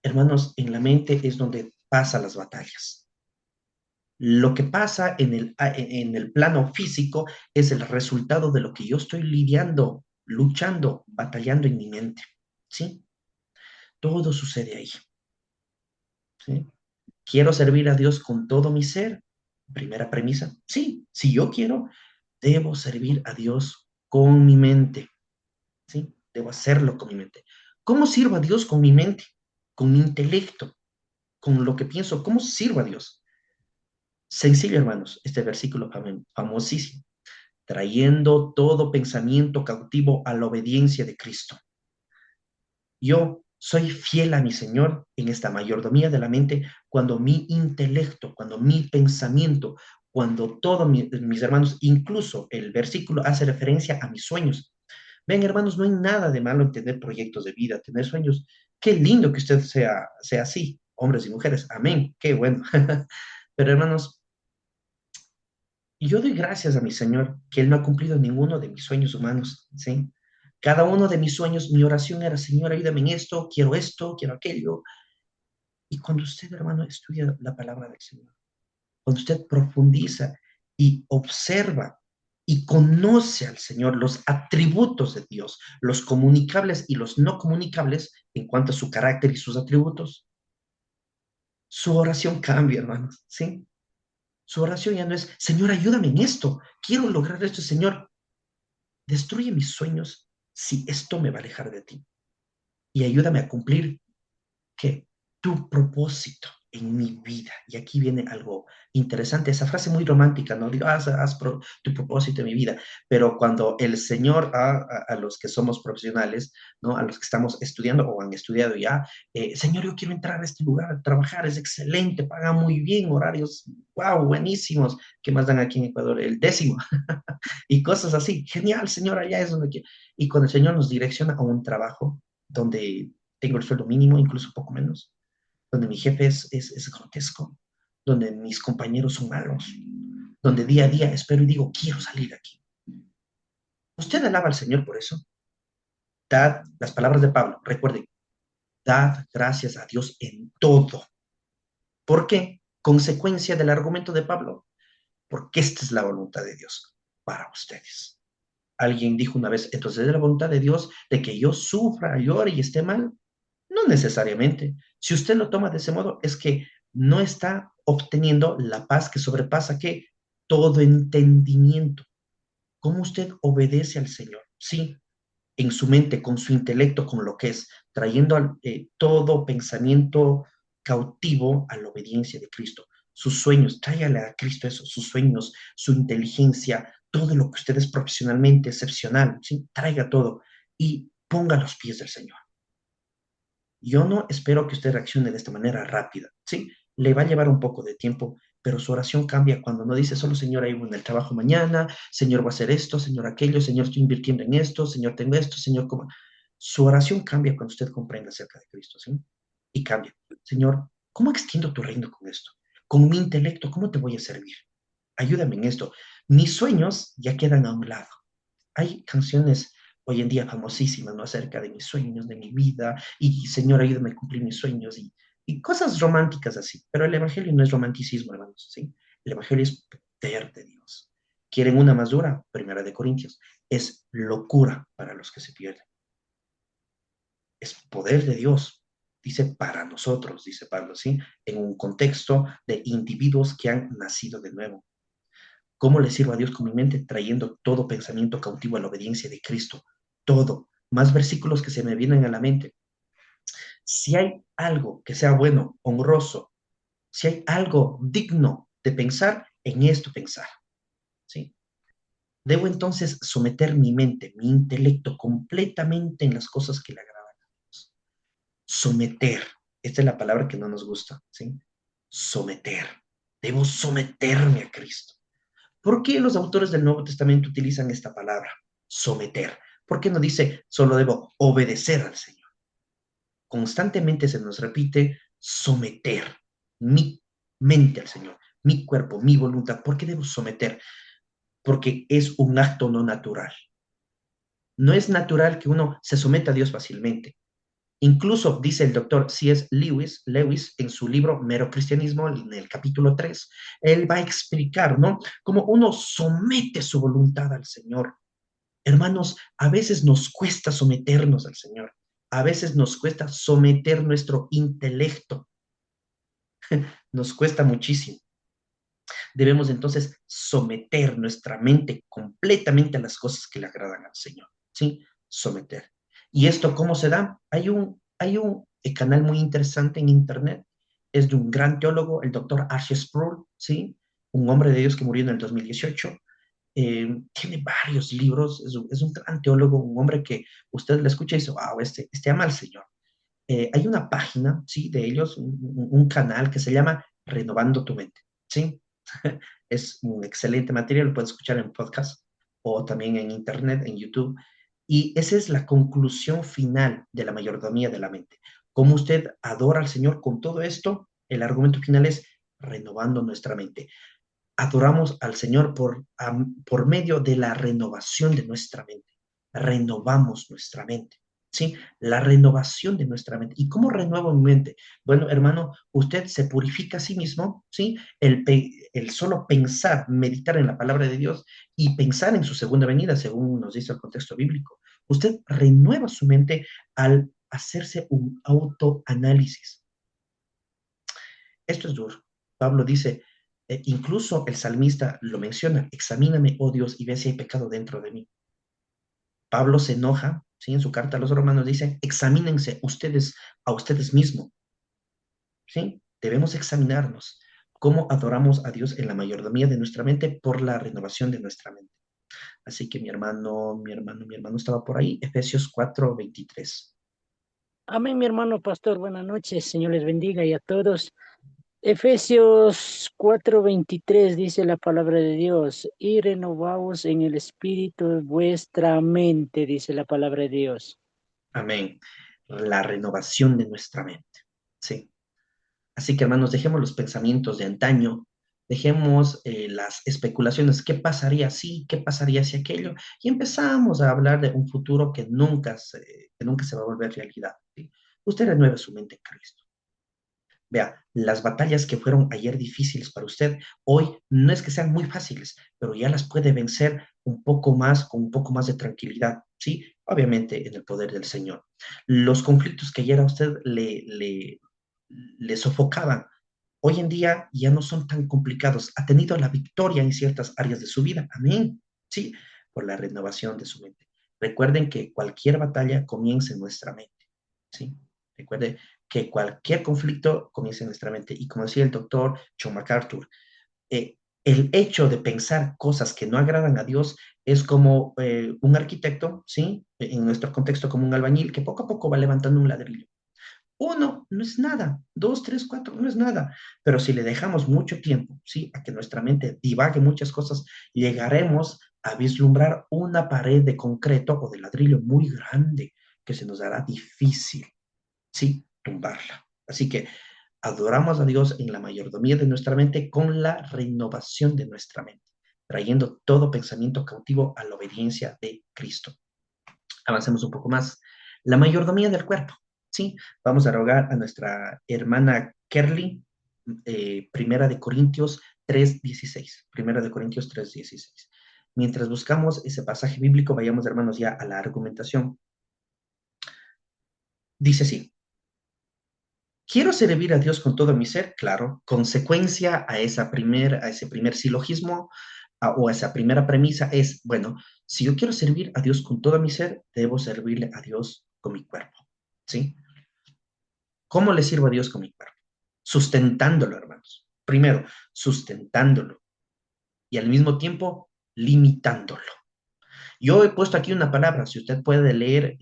Hermanos, en la mente es donde pasan las batallas. Lo que pasa en el plano físico es el resultado de lo que yo estoy lidiando, luchando, batallando en mi mente, ¿sí? Todo sucede ahí, ¿sí? Quiero servir a Dios con todo mi ser. Primera premisa, sí, si yo quiero, debo servir a Dios con mi mente, ¿sí? Debo hacerlo con mi mente. ¿Cómo sirvo a Dios con mi mente? Con mi intelecto, con lo que pienso. ¿Cómo sirvo a Dios? Sencillo, hermanos, este versículo famosísimo. Trayendo todo pensamiento cautivo a la obediencia de Cristo. Yo soy fiel a mi Señor en esta mayordomía de la mente cuando mi intelecto, cuando mi pensamiento, cuando todos mis hermanos, incluso el versículo hace referencia a mis sueños. Ven, hermanos, no hay nada de malo en tener proyectos de vida, tener sueños. Qué lindo que usted sea así, hombres y mujeres. Amén, qué bueno. Pero hermanos, yo doy gracias a mi Señor que Él no ha cumplido ninguno de mis sueños humanos, ¿sí? Cada uno de mis sueños, mi oración era, Señor, ayúdame en esto, quiero aquello. Y cuando usted, hermano, estudia la palabra del Señor, cuando usted profundiza y observa y conoce al Señor, los atributos de Dios, los comunicables y los no comunicables en cuanto a su carácter y sus atributos, su oración cambia, hermanos, ¿sí? Su oración ya no es, Señor, ayúdame en esto, quiero lograr esto, Señor, destruye mis sueños si esto me va a alejar de ti. Y ayúdame a cumplir, ¿qué? Tu propósito en mi vida. Y aquí viene algo interesante, esa frase muy romántica, ¿no? Digo, tu propósito en mi vida. Pero cuando el Señor a los que somos profesionales, ¿no? A los que estamos estudiando o han estudiado ya, Señor, yo quiero entrar a este lugar a trabajar, es excelente, paga muy bien, horarios, wow, buenísimos. ¿Qué más dan aquí en Ecuador? El décimo. Y cosas así. Genial, Señor, allá es donde quiero. Y cuando el Señor nos direcciona a un trabajo donde tengo el sueldo mínimo, incluso poco menos, donde mi jefe es grotesco, donde mis compañeros son malos, donde día a día espero y digo, quiero salir de aquí. Usted alaba al Señor por eso. Dad las palabras de Pablo, recuerden, dad gracias a Dios en todo. ¿Por qué? Consecuencia del argumento de Pablo, porque esta es la voluntad de Dios para ustedes. Alguien dijo una vez, entonces es la voluntad de Dios de que yo sufra, llore y esté mal. No necesariamente. Si usted lo toma de ese modo, es que no está obteniendo la paz que sobrepasa que todo entendimiento. ¿Cómo usted obedece al Señor? Sí, en su mente, con su intelecto, con lo que es, trayendo todo pensamiento cautivo a la obediencia de Cristo. Sus sueños, tráigale a Cristo eso, sus sueños, su inteligencia, todo lo que usted es profesionalmente excepcional, ¿sí? Traiga todo y ponga a los pies del Señor. Yo no espero que usted reaccione de esta manera rápida, ¿sí? Le va a llevar un poco de tiempo, pero su oración cambia cuando no dice solo, Señor, ahí voy en el trabajo mañana, Señor, voy a hacer esto, Señor, aquello, Señor, estoy invirtiendo en esto, Señor, tengo esto, Señor, ¿cómo? Su oración cambia cuando usted comprende acerca de Cristo, ¿sí? y cambia. Señor, ¿cómo extiendo tu reino con esto? Con mi intelecto, ¿cómo te voy a servir? Ayúdame en esto. Mis sueños ya quedan a un lado. Hay canciones hoy en día famosísimas, ¿no? Acerca de mis sueños, de mi vida, y Señor, ayúdame a cumplir mis sueños, y cosas románticas así. Pero el Evangelio no es romanticismo, hermanos, ¿sí? El Evangelio es poder de Dios. ¿Quieren una más dura? Primera de Corintios. Es locura para los que se pierden. Es poder de Dios, dice para nosotros, dice Pablo, ¿sí? En un contexto de individuos que han nacido de nuevo. ¿Cómo le sirvo a Dios con mi mente? Trayendo todo pensamiento cautivo a la obediencia de Cristo. Todo. Más versículos que se me vienen a la mente. Si hay algo que sea bueno, honroso, si hay algo digno de pensar, en esto pensar. ¿Sí? Debo entonces someter mi mente, mi intelecto completamente en las cosas que le agradan a Dios. Someter. Esta es la palabra que no nos gusta. ¿Sí? Someter. Debo someterme a Cristo. ¿Por qué los autores del Nuevo Testamento utilizan esta palabra? Someter. ¿Por qué no dice solo debo obedecer al Señor? Constantemente se nos repite someter mi mente al Señor, mi cuerpo, mi voluntad. ¿Por qué debo someter? Porque es un acto no natural. No es natural que uno se someta a Dios fácilmente. Incluso dice el doctor C.S. Lewis en su libro Mero Cristianismo, en el capítulo 3, él va a explicar, ¿no? Cómo uno somete su voluntad al Señor. Hermanos, a veces nos cuesta someternos al Señor. A veces nos cuesta someter nuestro intelecto. Nos cuesta muchísimo. Debemos entonces someter nuestra mente completamente a las cosas que le agradan al Señor. ¿Sí? Someter. ¿Y esto cómo se da? Hay un canal muy interesante en internet. Es de un gran teólogo, el doctor Archie Sproul, ¿sí? Un hombre de Dios que murió en el 2018. Tiene varios libros, es un gran teólogo, un hombre que usted le escucha y dice, wow, este ama al Señor. Hay una página, ¿sí? De ellos, un canal que se llama Renovando tu Mente, ¿sí? Es un excelente material, lo puedes escuchar en podcast o también en internet, en YouTube. Y esa es la conclusión final de la mayordomía de la mente. Cómo usted adora al Señor con todo esto, el argumento final es renovando nuestra mente. Adoramos al Señor por medio de la renovación de nuestra mente. Renovamos nuestra mente. ¿Sí? La renovación de nuestra mente. ¿Y cómo renuevo mi mente? Bueno, hermano, usted se purifica a sí mismo, ¿sí? El solo pensar, meditar en la palabra de Dios y pensar en su segunda venida, según nos dice el contexto bíblico. Usted renueva su mente al hacerse un autoanálisis. Esto es duro. Pablo dice, incluso el salmista lo menciona, examíname, oh Dios, y ve si hay pecado dentro de mí. Pablo se enoja, ¿sí? En su carta a los romanos dice, examínense ustedes a ustedes mismos, ¿sí? Debemos examinarnos cómo adoramos a Dios en la mayordomía de nuestra mente por la renovación de nuestra mente. Así que mi hermano estaba por ahí, Efesios 4:23. Amén, mi hermano pastor. Buenas noches. Señor les bendiga y a todos. Efesios 4:23 dice la palabra de Dios, y renovaos en el espíritu de vuestra mente, dice la palabra de Dios. Amén. La renovación de nuestra mente, ¿sí? Así que, hermanos, dejemos los pensamientos de antaño, dejemos las especulaciones, ¿qué pasaría si, qué pasaría si aquello? Y empezamos a hablar de un futuro que nunca se va a volver realidad, ¿sí? Usted renueve su mente en Cristo. Vea, las batallas que fueron ayer difíciles para usted, hoy no es que sean muy fáciles, pero ya las puede vencer un poco más, con un poco más de tranquilidad, ¿sí? Obviamente en el poder del Señor. Los conflictos que ayer a usted le sofocaban, hoy en día ya no son tan complicados. Ha tenido la victoria en ciertas áreas de su vida. Amén. Sí, por la renovación de su mente. Recuerden que cualquier batalla comienza en nuestra mente. ¿Sí? Recuerden que cualquier conflicto comienza en nuestra mente. Y como decía el doctor John MacArthur, el hecho de pensar cosas que no agradan a Dios es como un arquitecto, ¿sí? En nuestro contexto, como un albañil que poco a poco va levantando un ladrillo. Uno no es nada, dos, tres, cuatro no es nada, pero si le dejamos mucho tiempo, ¿sí? A que nuestra mente divague muchas cosas, llegaremos a vislumbrar una pared de concreto o de ladrillo muy grande que se nos hará difícil, ¿sí? Tumbarla. Así que adoramos a Dios en la mayordomía de nuestra mente con la renovación de nuestra mente, trayendo todo pensamiento cautivo a la obediencia de Cristo. Avancemos un poco más. La mayordomía del cuerpo, ¿sí? Vamos a rogar a nuestra hermana Kerly, Primera de Corintios 3:16. Primera de Corintios 3:16. Mientras buscamos ese pasaje bíblico, vayamos, hermanos, ya a la argumentación. Dice así: quiero servir a Dios con todo mi ser, claro, consecuencia a ese primer silogismo o a esa primera premisa es, bueno, si yo quiero servir a Dios con todo mi ser, debo servirle a Dios con mi cuerpo, ¿sí? ¿Cómo le sirvo a Dios con mi cuerpo? Sustentándolo, hermanos. Primero, sustentándolo y al mismo tiempo limitándolo. Yo he puesto aquí una palabra, si usted puede leer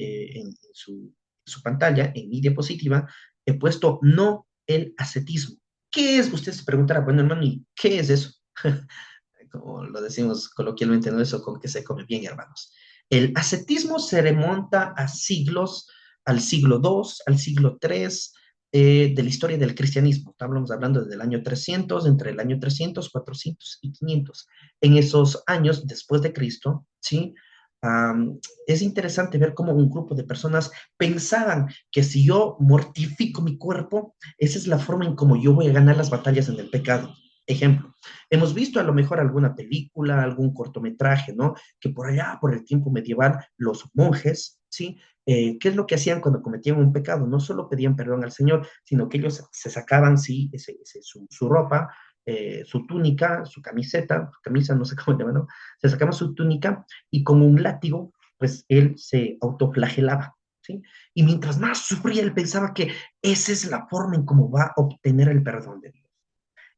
su pantalla, en mi diapositiva, he puesto no el ascetismo. ¿Qué es? Usted se preguntará, bueno, hermano, ¿y qué es eso? Como lo decimos coloquialmente, no eso con que se come bien, hermanos. El ascetismo se remonta a siglos, al siglo II, al siglo III de la historia del cristianismo. Estamos hablando desde el año 300, entre el año 300, 400 y 500. En esos años después de Cristo, ¿sí? Es interesante ver cómo un grupo de personas pensaban que si yo mortifico mi cuerpo, esa es la forma en cómo yo voy a ganar las batallas en el pecado. Ejemplo, hemos visto a lo mejor alguna película, algún cortometraje, ¿no? Que por allá, por el tiempo medieval, los monjes, ¿sí? ¿Qué es lo que hacían cuando cometían un pecado? No solo pedían perdón al Señor, sino que ellos se sacaban, sí, su ropa, su túnica, su camiseta, su camisa, no sé cómo llaman, ¿no? Se sacaban su túnica y con un látigo, pues él se autoflagelaba, ¿sí? Y mientras más sufría, él pensaba que esa es la forma en cómo va a obtener el perdón de Dios.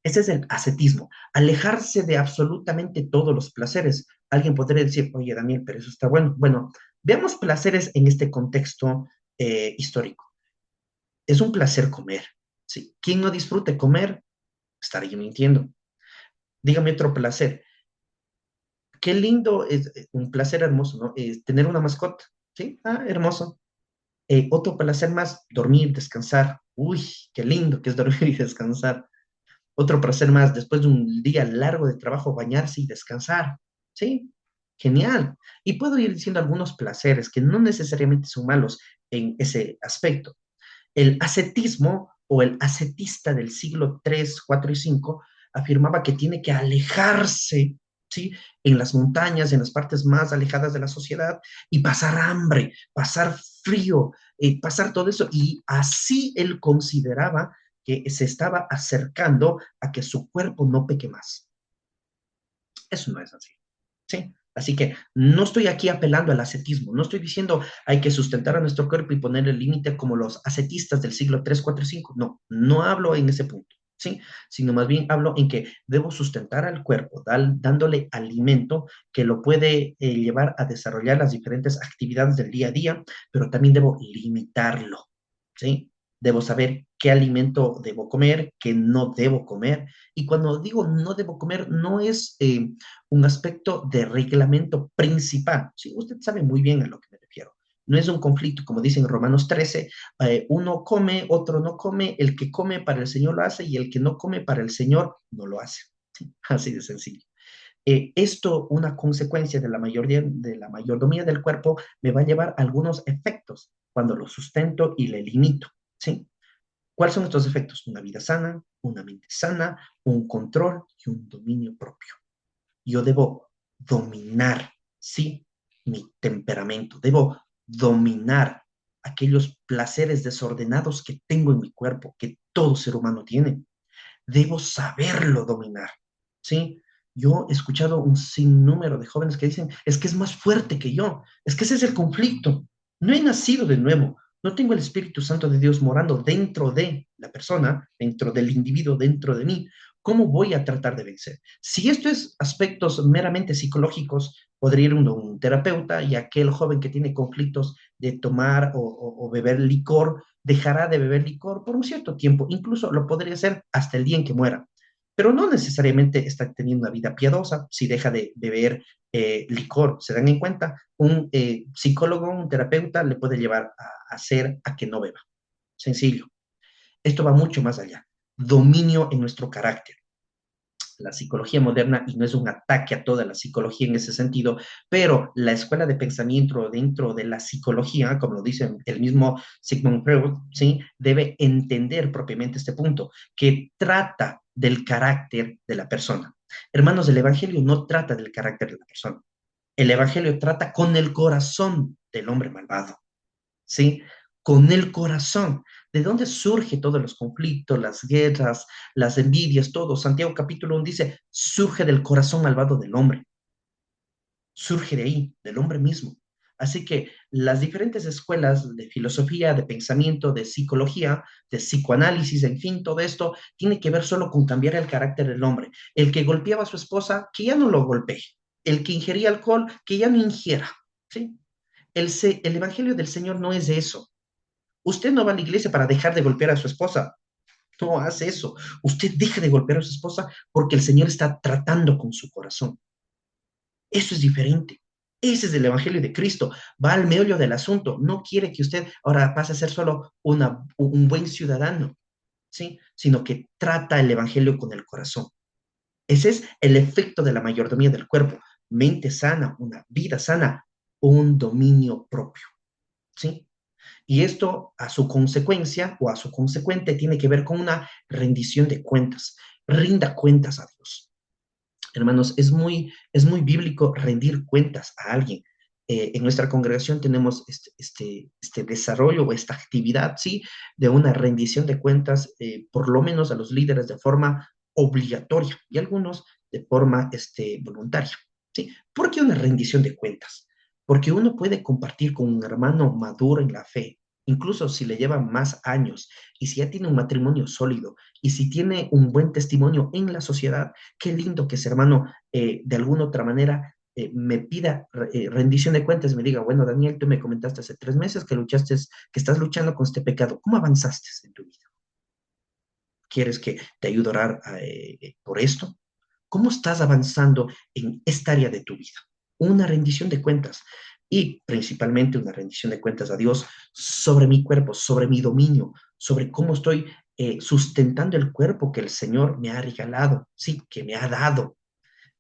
Ese es el ascetismo, alejarse de absolutamente todos los placeres. Alguien podría decir, oye, Daniel, pero eso está bueno. Bueno, veamos placeres en este contexto histórico. Es un placer comer, ¿sí? ¿Quién no disfrute comer? Estaría mintiendo. Dígame otro placer. Qué lindo, es un placer hermoso, ¿no? Tener una mascota, ¿sí? Ah, hermoso. Otro placer más, dormir, descansar. Uy, qué lindo que es dormir y descansar. Otro placer más, después de un día largo de trabajo, bañarse y descansar. ¿Sí? Genial. Y puedo ir diciendo algunos placeres que no necesariamente son malos en ese aspecto. El ascetismo o el ascetista del siglo III, IV y V afirmaba que tiene que alejarse, ¿sí? En las montañas, en las partes más alejadas de la sociedad y pasar hambre, pasar frío, pasar todo eso. Y así él consideraba que se estaba acercando a que su cuerpo no peque más. Eso no es así, ¿sí? Así que no estoy aquí apelando al ascetismo, no estoy diciendo hay que sustentar a nuestro cuerpo y poner el límite como los ascetistas del siglo III, IV y V. No, no hablo en ese punto, ¿sí? Sino más bien hablo en que debo sustentar al cuerpo, dándole alimento que lo puede llevar a desarrollar las diferentes actividades del día a día, pero también debo limitarlo, ¿sí? Debo saber qué alimento debo comer, qué no debo comer. Y cuando digo no debo comer, no es un aspecto de reglamento principal. Sí, usted sabe muy bien a lo que me refiero. No es un conflicto, como dice en Romanos 13, uno come, otro no come, el que come para el Señor lo hace y el que no come para el Señor no lo hace. Sí, así de sencillo. Esto, una consecuencia de la mayordomía del cuerpo, me va a llevar a algunos efectos cuando lo sustento y le limito, ¿sí? ¿Cuáles son estos efectos? Una vida sana, una mente sana, un control y un dominio propio. Yo debo dominar, ¿sí? Mi temperamento. Debo dominar aquellos placeres desordenados que tengo en mi cuerpo, que todo ser humano tiene. Debo saberlo dominar, ¿sí? Yo he escuchado un sinnúmero de jóvenes que dicen, es que es más fuerte que yo, es que ese es el conflicto. No he nacido de nuevo, no tengo el Espíritu Santo de Dios morando dentro de la persona, dentro del individuo, dentro de mí. ¿Cómo voy a tratar de vencer? Si esto es aspectos meramente psicológicos, podría ir un terapeuta y aquel joven que tiene conflictos de tomar o beber licor, dejará de beber licor por un cierto tiempo, incluso lo podría hacer hasta el día en que muera, pero no necesariamente está teniendo una vida piadosa si deja de beber licor. Se dan en cuenta, un psicólogo, un terapeuta le puede llevar a hacer a que no beba. Sencillo. Esto va mucho más allá. Dominio en nuestro carácter. La psicología moderna, y no es un ataque a toda la psicología en ese sentido, pero la escuela de pensamiento dentro de la psicología, como lo dice el mismo Sigmund Freud, ¿sí? Debe entender propiamente este punto, que trata del carácter de la persona. Hermanos, el Evangelio no trata del carácter de la persona. El Evangelio trata con el corazón del hombre malvado. ¿Sí? Con el corazón. ¿De dónde surge todos los conflictos, las guerras, las envidias, todo? Santiago capítulo 1 dice, surge del corazón malvado del hombre. Surge de ahí, del hombre mismo. Así que las diferentes escuelas de filosofía, de pensamiento, de psicología, de psicoanálisis, en fin, todo esto tiene que ver solo con cambiar el carácter del hombre. El que golpeaba a su esposa, que ya no lo golpee. El que ingería alcohol, que ya no ingiera. ¿Sí? El Evangelio del Señor no es de eso. Usted no va a la iglesia para dejar de golpear a su esposa. No hace eso. Usted deja de golpear a su esposa porque el Señor está tratando con su corazón. Eso es diferente. Ese es el Evangelio de Cristo. Va al meollo del asunto. No quiere que usted ahora pase a ser solo un buen ciudadano, ¿sí? Sino que trata el Evangelio con el corazón. Ese es el efecto de la mayordomía del cuerpo. Mente sana, una vida sana, un dominio propio, ¿sí? Y esto a su consecuencia o a su consecuente tiene que ver con una rendición de cuentas. Rinda cuentas a Dios. Hermanos, es muy bíblico rendir cuentas a alguien. En nuestra congregación tenemos este desarrollo o esta actividad, ¿sí? De una rendición de cuentas, por lo menos a los líderes de forma obligatoria y algunos de forma voluntaria, ¿sí? ¿Por qué una rendición de cuentas? Porque uno puede compartir con un hermano maduro en la fe, incluso si le lleva más años y si ya tiene un matrimonio sólido y si tiene un buen testimonio en la sociedad. Qué lindo que ese hermano, de alguna otra manera, me pida rendición de cuentas, me diga, bueno, Daniel, tú me comentaste hace 3 meses que luchaste, que estás luchando con este pecado. ¿Cómo avanzaste en tu vida? ¿Quieres que te ayude a orar por esto? ¿Cómo estás avanzando en esta área de tu vida? Una rendición de cuentas y principalmente una rendición de cuentas a Dios sobre mi cuerpo, sobre mi dominio, sobre cómo estoy sustentando el cuerpo que el Señor me ha regalado, sí, que me ha dado.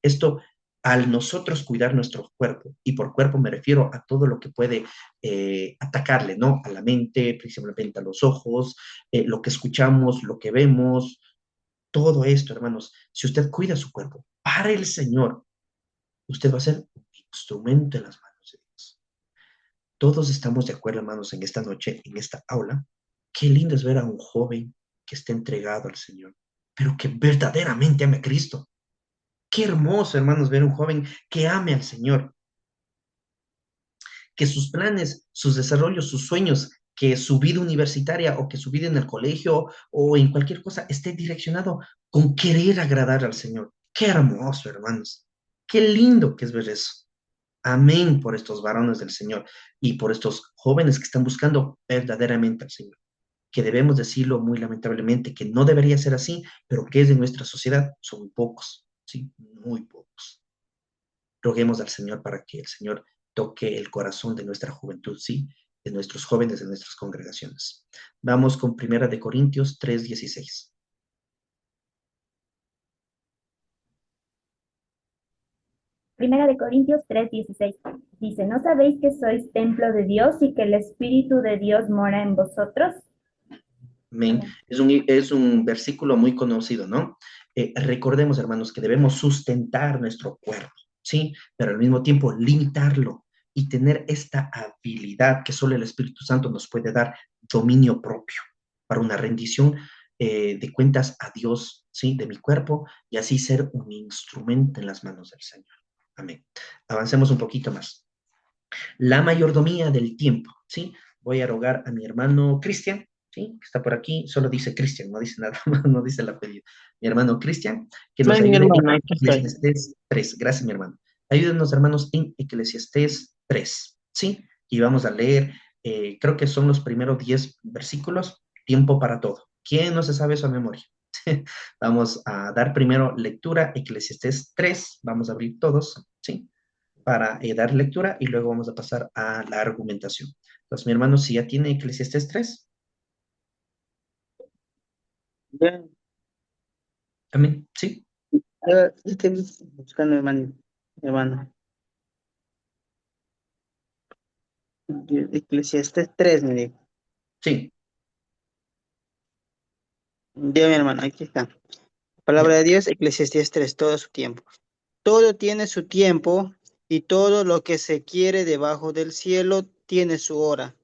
Esto, al nosotros cuidar nuestro cuerpo, y por cuerpo me refiero a todo lo que puede atacarle, ¿no? A la mente, principalmente a los ojos, lo que escuchamos, lo que vemos, todo esto, hermanos. Si usted cuida su cuerpo para el Señor, usted va a ser un instrumento en las manos de Dios. Todos estamos de acuerdo, hermanos, en esta noche, en esta aula. Qué lindo es ver a un joven que esté entregado al Señor, pero que verdaderamente ame a Cristo. Qué hermoso, hermanos, ver un joven que ame al Señor, que sus planes, sus desarrollos, sus sueños, que su vida universitaria o que su vida en el colegio o en cualquier cosa esté direccionado con querer agradar al Señor. Qué hermoso, hermanos. Qué lindo que es ver eso. Amén por estos varones del Señor y por estos jóvenes que están buscando verdaderamente al Señor. Que debemos decirlo muy lamentablemente, que no debería ser así, pero que es de nuestra sociedad, son pocos, ¿sí? Muy pocos. Roguemos al Señor para que el Señor toque el corazón de nuestra juventud, ¿sí? De nuestros jóvenes, de nuestras congregaciones. Vamos con Primera de Corintios 3:16. Primera de Corintios 3:16. Dice, ¿no sabéis que sois templo de Dios y que el Espíritu de Dios mora en vosotros? Amén. Es un versículo muy conocido, ¿no? Recordemos, hermanos, que debemos sustentar nuestro cuerpo, ¿sí? Pero al mismo tiempo limitarlo y tener esta habilidad que solo el Espíritu Santo nos puede dar, dominio propio, para una rendición de cuentas a Dios, ¿sí? De mi cuerpo y así ser un instrumento en las manos del Señor. Amén. Avancemos un poquito más. La mayordomía del tiempo, ¿sí? Voy a rogar a mi hermano Cristian, ¿sí? Que está por aquí, solo dice Cristian, no dice nada más, no dice el apellido. Mi hermano Cristian, que nos Amén, ayude en hermano, aquí estoy. Eclesiastés 3. Gracias, mi hermano. Ayúdenos, hermanos, en Eclesiastés 3, ¿sí? Y vamos a leer, creo que son los primeros 10 versículos, tiempo para todo. ¿Quién no se sabe eso a memoria? Vamos a dar primero lectura, Eclesiastés 3, vamos a abrir todos, ¿sí? Para dar lectura y luego vamos a pasar a la argumentación. Entonces, mi hermano, si ya tiene Eclesiastés 3. Bien. Amén. Sí, Estoy buscando, hermano. Eclesiastés 3 me dijo. sí, Bien, mi hermano, aquí está. Palabra ya. de Dios, Eclesiastés 3, todo su tiempo. Todo tiene su tiempo y todo lo que se quiere debajo del cielo tiene su hora.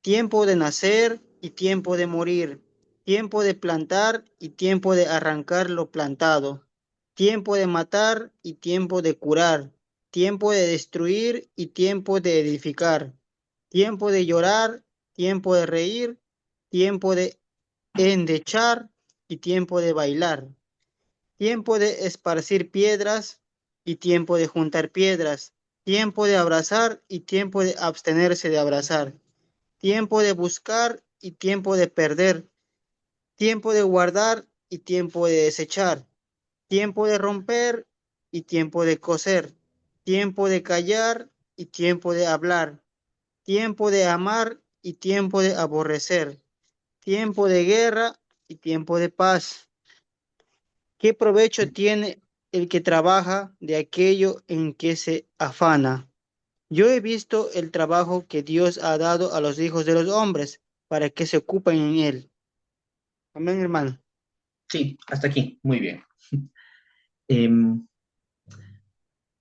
Tiempo de nacer y tiempo de morir. Tiempo de plantar y tiempo de arrancar lo plantado. Tiempo de matar y tiempo de curar. Tiempo de destruir y tiempo de edificar. Tiempo de llorar, tiempo de reír. Tiempo de endechar y tiempo de bailar. Tiempo de esparcir piedras y tiempo de juntar piedras. Tiempo de abrazar y tiempo de abstenerse de abrazar. Tiempo de buscar y tiempo de perder. Tiempo de guardar y tiempo de desechar. Tiempo de romper y tiempo de coser. Tiempo de callar y tiempo de hablar. Tiempo de amar y tiempo de aborrecer. Tiempo de guerra y tiempo de paz. ¿Qué provecho tiene el que trabaja de aquello en que se afana? Yo he visto el trabajo que Dios ha dado a los hijos de los hombres para que se ocupen en él. Amén, hermano. Sí, hasta aquí. Muy bien. Em,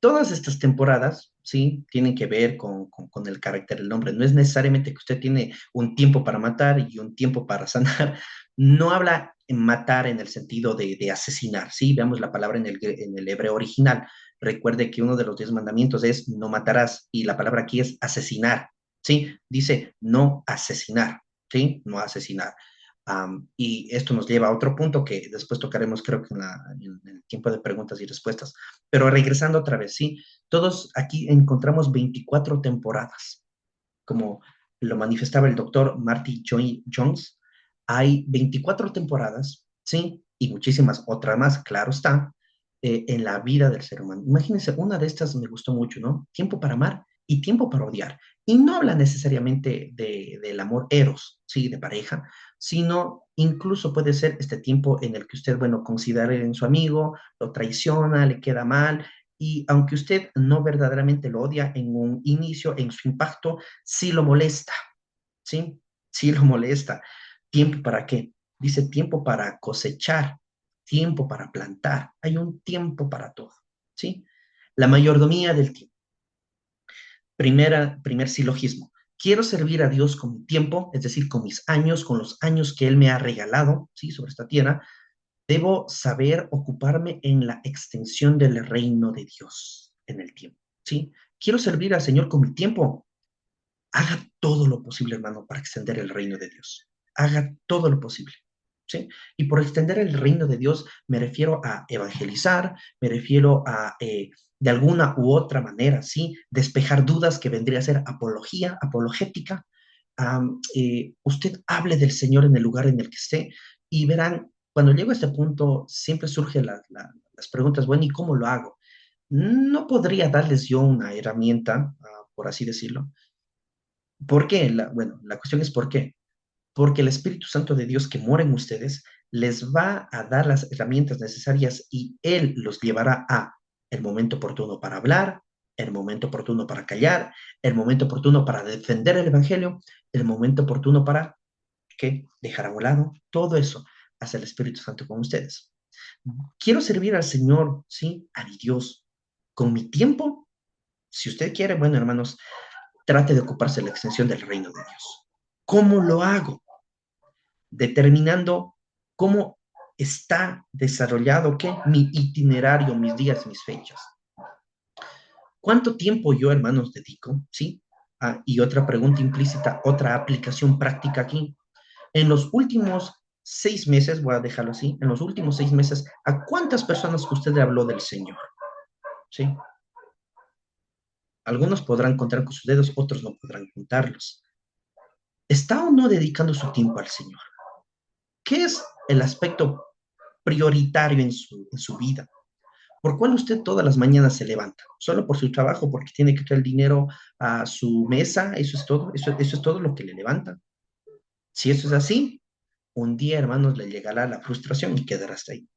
Todas estas temporadas, sí, tienen que ver con el carácter del hombre. No es necesariamente que usted tiene un tiempo para matar y un tiempo para sanar. No habla en matar en el sentido de asesinar, sí. Veamos la palabra en el hebreo original. Recuerde que uno de los 10 mandamientos es no matarás y la palabra aquí es asesinar, sí. Dice no asesinar, sí, no asesinar. Y esto nos lleva a otro punto que después tocaremos, creo que en el tiempo de preguntas y respuestas. Pero regresando otra vez, sí, todos aquí encontramos 24 temporadas, como lo manifestaba el doctor Marty Jones. Hay 24 temporadas, sí, y muchísimas otras más, claro está, en la vida del ser humano. Imagínense, una de estas me gustó mucho, ¿no? Tiempo para amar y tiempo para odiar. Y no habla necesariamente del amor eros, sí, de pareja, sino incluso puede ser este tiempo en el que usted, bueno, considere en su amigo, lo traiciona, le queda mal, y aunque usted no verdaderamente lo odia en un inicio, en su impacto, sí lo molesta, ¿sí? Sí lo molesta. ¿Tiempo para qué? Dice tiempo para cosechar, tiempo para plantar. Hay un tiempo para todo, ¿sí? La mayordomía del tiempo. Primer silogismo. Quiero servir a Dios con mi tiempo, es decir, con mis años, con los años que Él me ha regalado, ¿sí? Sobre esta tierra. Debo saber ocuparme en la extensión del reino de Dios en el tiempo, ¿sí? Quiero servir al Señor con mi tiempo. Haga todo lo posible, hermano, para extender el reino de Dios. Haga todo lo posible, ¿sí? Y por extender el reino de Dios me refiero a evangelizar, me refiero a, de alguna u otra manera, ¿sí? Despejar dudas que vendría a ser apología, apologética. Usted hable del Señor en el lugar en el que esté y verán, cuando llego a este punto, siempre surgen las preguntas, bueno, ¿y cómo lo hago? No podría darles yo una herramienta, por así decirlo. ¿Por qué? Bueno, la cuestión es ¿por qué? Porque el Espíritu Santo de Dios que mora en ustedes les va a dar las herramientas necesarias y Él los llevará a el momento oportuno para hablar, el momento oportuno para callar, el momento oportuno para defender el Evangelio, el momento oportuno para ¿qué? Dejar a un lado. Todo eso hace el Espíritu Santo con ustedes. Quiero servir al Señor, ¿sí? A mi Dios. Con mi tiempo, si usted quiere, bueno, hermanos, trate de ocuparse de la extensión del reino de Dios. ¿Cómo lo hago? Determinando cómo está desarrollado ¿qué? Mi itinerario, mis días, mis fechas. ¿Cuánto tiempo yo, hermanos, dedico? ¿Sí? Y otra pregunta implícita, otra aplicación práctica aquí. En los últimos 6 meses, voy a dejarlo así, en los últimos 6 meses, ¿a cuántas personas usted le habló del Señor? ¿Sí? Algunos podrán contar con sus dedos, otros no podrán contarlos. ¿Está o no dedicando su tiempo al Señor? ¿Qué es el aspecto prioritario en su vida? ¿Por cuál usted todas las mañanas se levanta? ¿Solo por su trabajo, porque tiene que traer el dinero a su mesa? ¿Eso es todo? ¿Eso es todo lo que le levanta? Si eso es así, un día, hermanos, le llegará la frustración y quedará hasta ahí.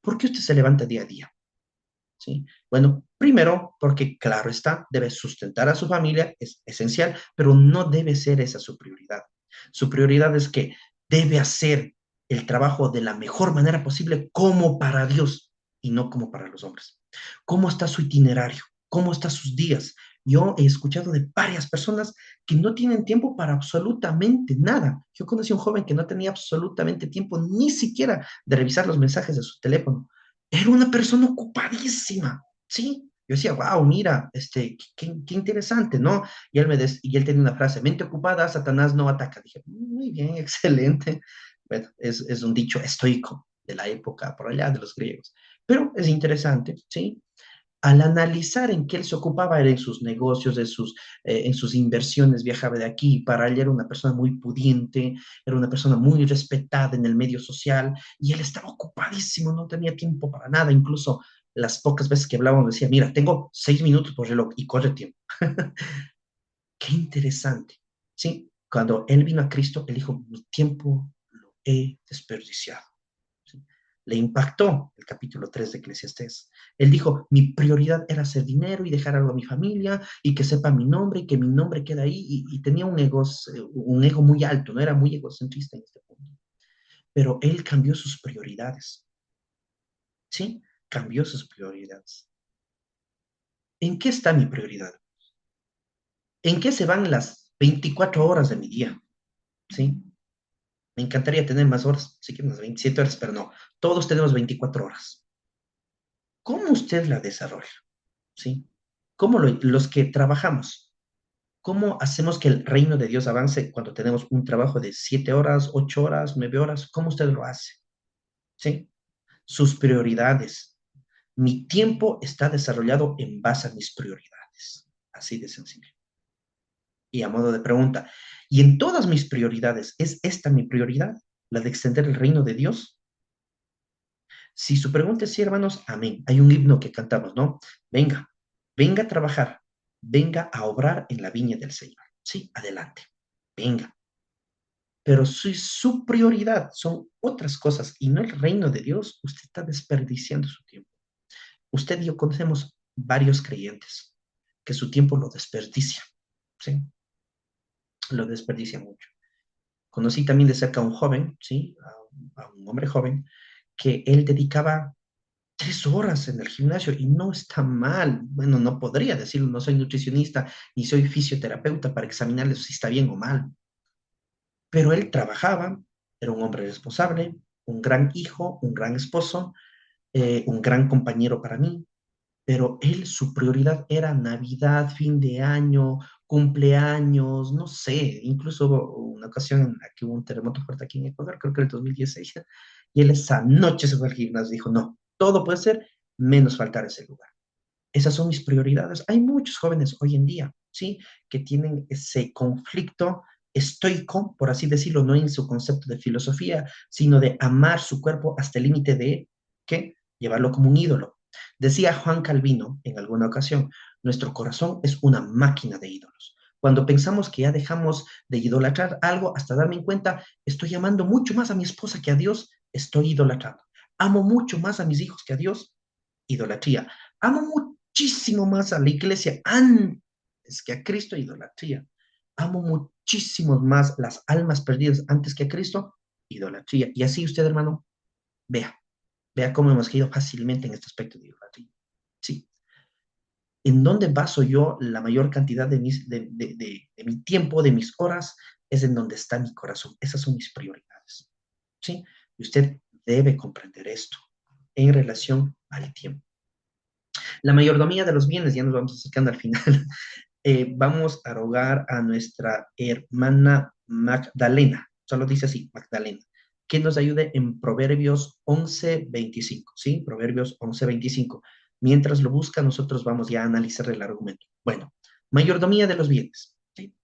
¿Por qué usted se levanta día a día? ¿Sí? Bueno, primero, porque claro está, debe sustentar a su familia, es esencial, pero no debe ser esa su prioridad. Su prioridad es que debe hacer el trabajo de la mejor manera posible como para Dios y no como para los hombres. ¿Cómo está su itinerario? ¿Cómo están sus días? Yo he escuchado de varias personas que no tienen tiempo para absolutamente nada. Yo conocí a un joven que no tenía absolutamente tiempo ni siquiera de revisar los mensajes de su teléfono. Era una persona ocupadísima, ¿sí? Yo decía, wow, mira, qué interesante, ¿no? Y él tenía una frase, mente ocupada, Satanás no ataca. Dije, muy bien, excelente. Bueno, es un dicho estoico de la época por allá de los griegos. Pero es interesante, ¿sí? Al analizar en qué él se ocupaba, era en sus negocios, en sus inversiones, viajaba de aquí para allá, era una persona muy pudiente, era una persona muy respetada en el medio social, y él estaba ocupadísimo, no tenía tiempo para nada, incluso las pocas veces que hablábamos decía, mira, tengo 6 minutos por reloj y corre tiempo. Qué interesante, ¿sí? Cuando él vino a Cristo, él dijo, mi tiempo lo he desperdiciado. ¿Sí? Le impactó el capítulo 3 de Eclesiastés. Él dijo, mi prioridad era hacer dinero y dejar algo a mi familia y que sepa mi nombre y que mi nombre quede ahí. Y tenía un ego muy alto, no era muy egocentrista en este punto. Pero él cambió sus prioridades. ¿Sí? Cambió sus prioridades. ¿En qué está mi prioridad? ¿En qué se van las 24 horas de mi día? ¿Sí? Me encantaría tener más horas, sí que unas 27 horas, pero no. Todos tenemos 24 horas. ¿Cómo usted la desarrolla? ¿Sí? ¿Cómo los que trabajamos? ¿Cómo hacemos que el reino de Dios avance cuando tenemos un trabajo de 7 horas, 8 horas, 9 horas? ¿Cómo usted lo hace? ¿Sí? Sus prioridades. Mi tiempo está desarrollado en base a mis prioridades. Así de sencillo. Y a modo de pregunta, ¿y en todas mis prioridades es esta mi prioridad? ¿La de extender el reino de Dios? Si su pregunta es sí, hermanos, amén. Hay un himno que cantamos, ¿no? Venga, venga a trabajar, venga a obrar en la viña del Señor. Sí, adelante, venga. Pero si su prioridad son otras cosas y no el reino de Dios, usted está desperdiciando su tiempo. Usted y yo conocemos varios creyentes que su tiempo lo desperdicia, ¿sí? Lo desperdicia mucho. Conocí también de cerca a un joven, ¿sí? A un hombre joven, que él dedicaba 3 horas en el gimnasio y no está mal. Bueno, no podría decirlo, no soy nutricionista ni soy fisioterapeuta para examinarle si está bien o mal. Pero él trabajaba, era un hombre responsable, un gran hijo, un gran esposo, un gran compañero para mí, pero él, su prioridad era Navidad, fin de año, cumpleaños, no sé, incluso hubo una ocasión en la que hubo un terremoto fuerte aquí en Ecuador, creo que en el 2016, y él esa noche se fue al gimnasio y dijo, no, todo puede ser menos faltar ese lugar. Esas son mis prioridades. Hay muchos jóvenes hoy en día, ¿sí? Que tienen ese conflicto estoico, por así decirlo, no en su concepto de filosofía, sino de amar su cuerpo hasta el límite de, ¿qué? Llevarlo como un ídolo. Decía Juan Calvino en alguna ocasión, nuestro corazón es una máquina de ídolos. Cuando pensamos que ya dejamos de idolatrar algo, hasta darme en cuenta, estoy amando mucho más a mi esposa que a Dios, estoy idolatrando. Amo mucho más a mis hijos que a Dios, idolatría. Amo muchísimo más a la iglesia antes que a Cristo, idolatría. Amo muchísimo más las almas perdidas antes que a Cristo, idolatría. Y así usted, hermano, vea cómo hemos caído fácilmente en este aspecto de idolatría. Sí. ¿En dónde baso yo la mayor cantidad de mi tiempo, de mis horas? Es en donde está mi corazón. Esas son mis prioridades. ¿Sí? Y usted debe comprender esto en relación al tiempo. La mayordomía de los bienes, ya nos vamos acercando al final. Vamos a rogar a nuestra hermana Magdalena, solo dice así, Magdalena, que nos ayude en Proverbios 11:25, ¿sí? Proverbios 11:25. Mientras lo busca, nosotros vamos ya a analizar el argumento. Bueno, mayordomía de los bienes, ¿sí?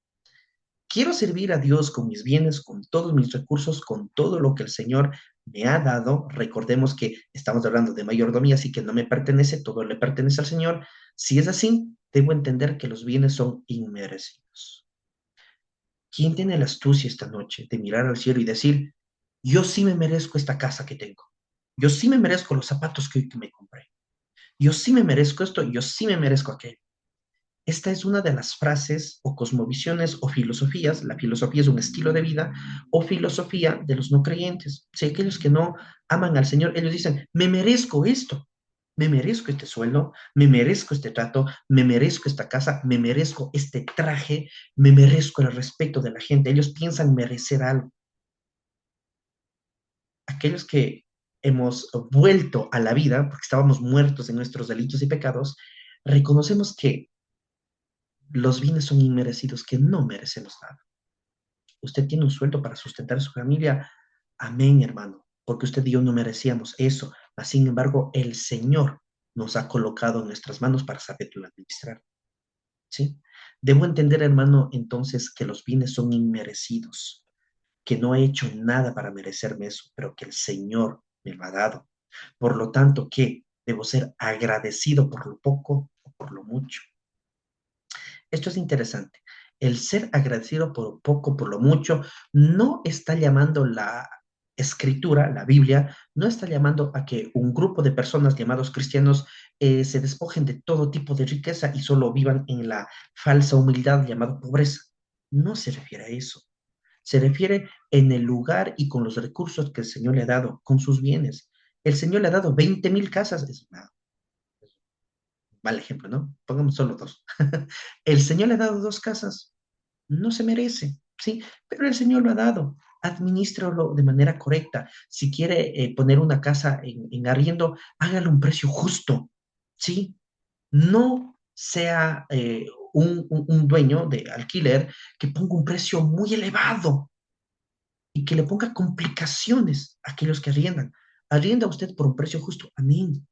Quiero servir a Dios con mis bienes, con todos mis recursos, con todo lo que el Señor me ha dado. Recordemos que estamos hablando de mayordomía, así que no me pertenece, todo le pertenece al Señor. Si es así, debo entender que los bienes son inmerecidos. ¿Quién tiene la astucia esta noche de mirar al cielo y decir, Yo sí me merezco esta casa que tengo. Yo sí me merezco los zapatos que hoy que me compré. Yo sí me merezco esto, yo sí me merezco aquello. Esta es una de las frases o cosmovisiones o filosofías. La filosofía es un estilo de vida o filosofía de los no creyentes. Si aquellos que no aman al Señor, ellos dicen, me merezco esto, me merezco este sueldo, me merezco este trato, me merezco esta casa, me merezco este traje, me merezco el respeto de la gente. Ellos piensan merecer algo. Aquellos que hemos vuelto a la vida, porque estábamos muertos en nuestros delitos y pecados, reconocemos que los bienes son inmerecidos, que no merecemos nada. Usted tiene un sueldo para sustentar a su familia. Amén, hermano, porque usted y yo no merecíamos eso. Mas, sin embargo, el Señor nos ha colocado en nuestras manos para saberlo administrar. ¿Sí? Debo entender, hermano, entonces que los bienes son inmerecidos, que no he hecho nada para merecerme eso, pero que el Señor me lo ha dado. Por lo tanto, que debo ser agradecido por lo poco o por lo mucho. Esto es interesante. El ser agradecido por lo poco, por lo mucho, no está llamando la escritura, la Biblia, no está llamando a que un grupo de personas llamados cristianos se despojen de todo tipo de riqueza y solo vivan en la falsa humildad llamada pobreza. No se refiere a eso. Se refiere en el lugar y con los recursos que el Señor le ha dado, con sus bienes. El Señor le ha dado 20,000 casas. Es una mal ejemplo, ¿no? Pongamos solo dos. El Señor le ha dado 2 casas, no se merece, ¿sí? Pero el Señor lo ha dado. Administralo de manera correcta. Si quiere poner una casa en arriendo, hágalo a un precio justo, ¿sí? No sea un dueño de alquiler que ponga un precio muy elevado y que le ponga complicaciones a aquellos que arriendan. Arrienda usted por un precio justo. Amén.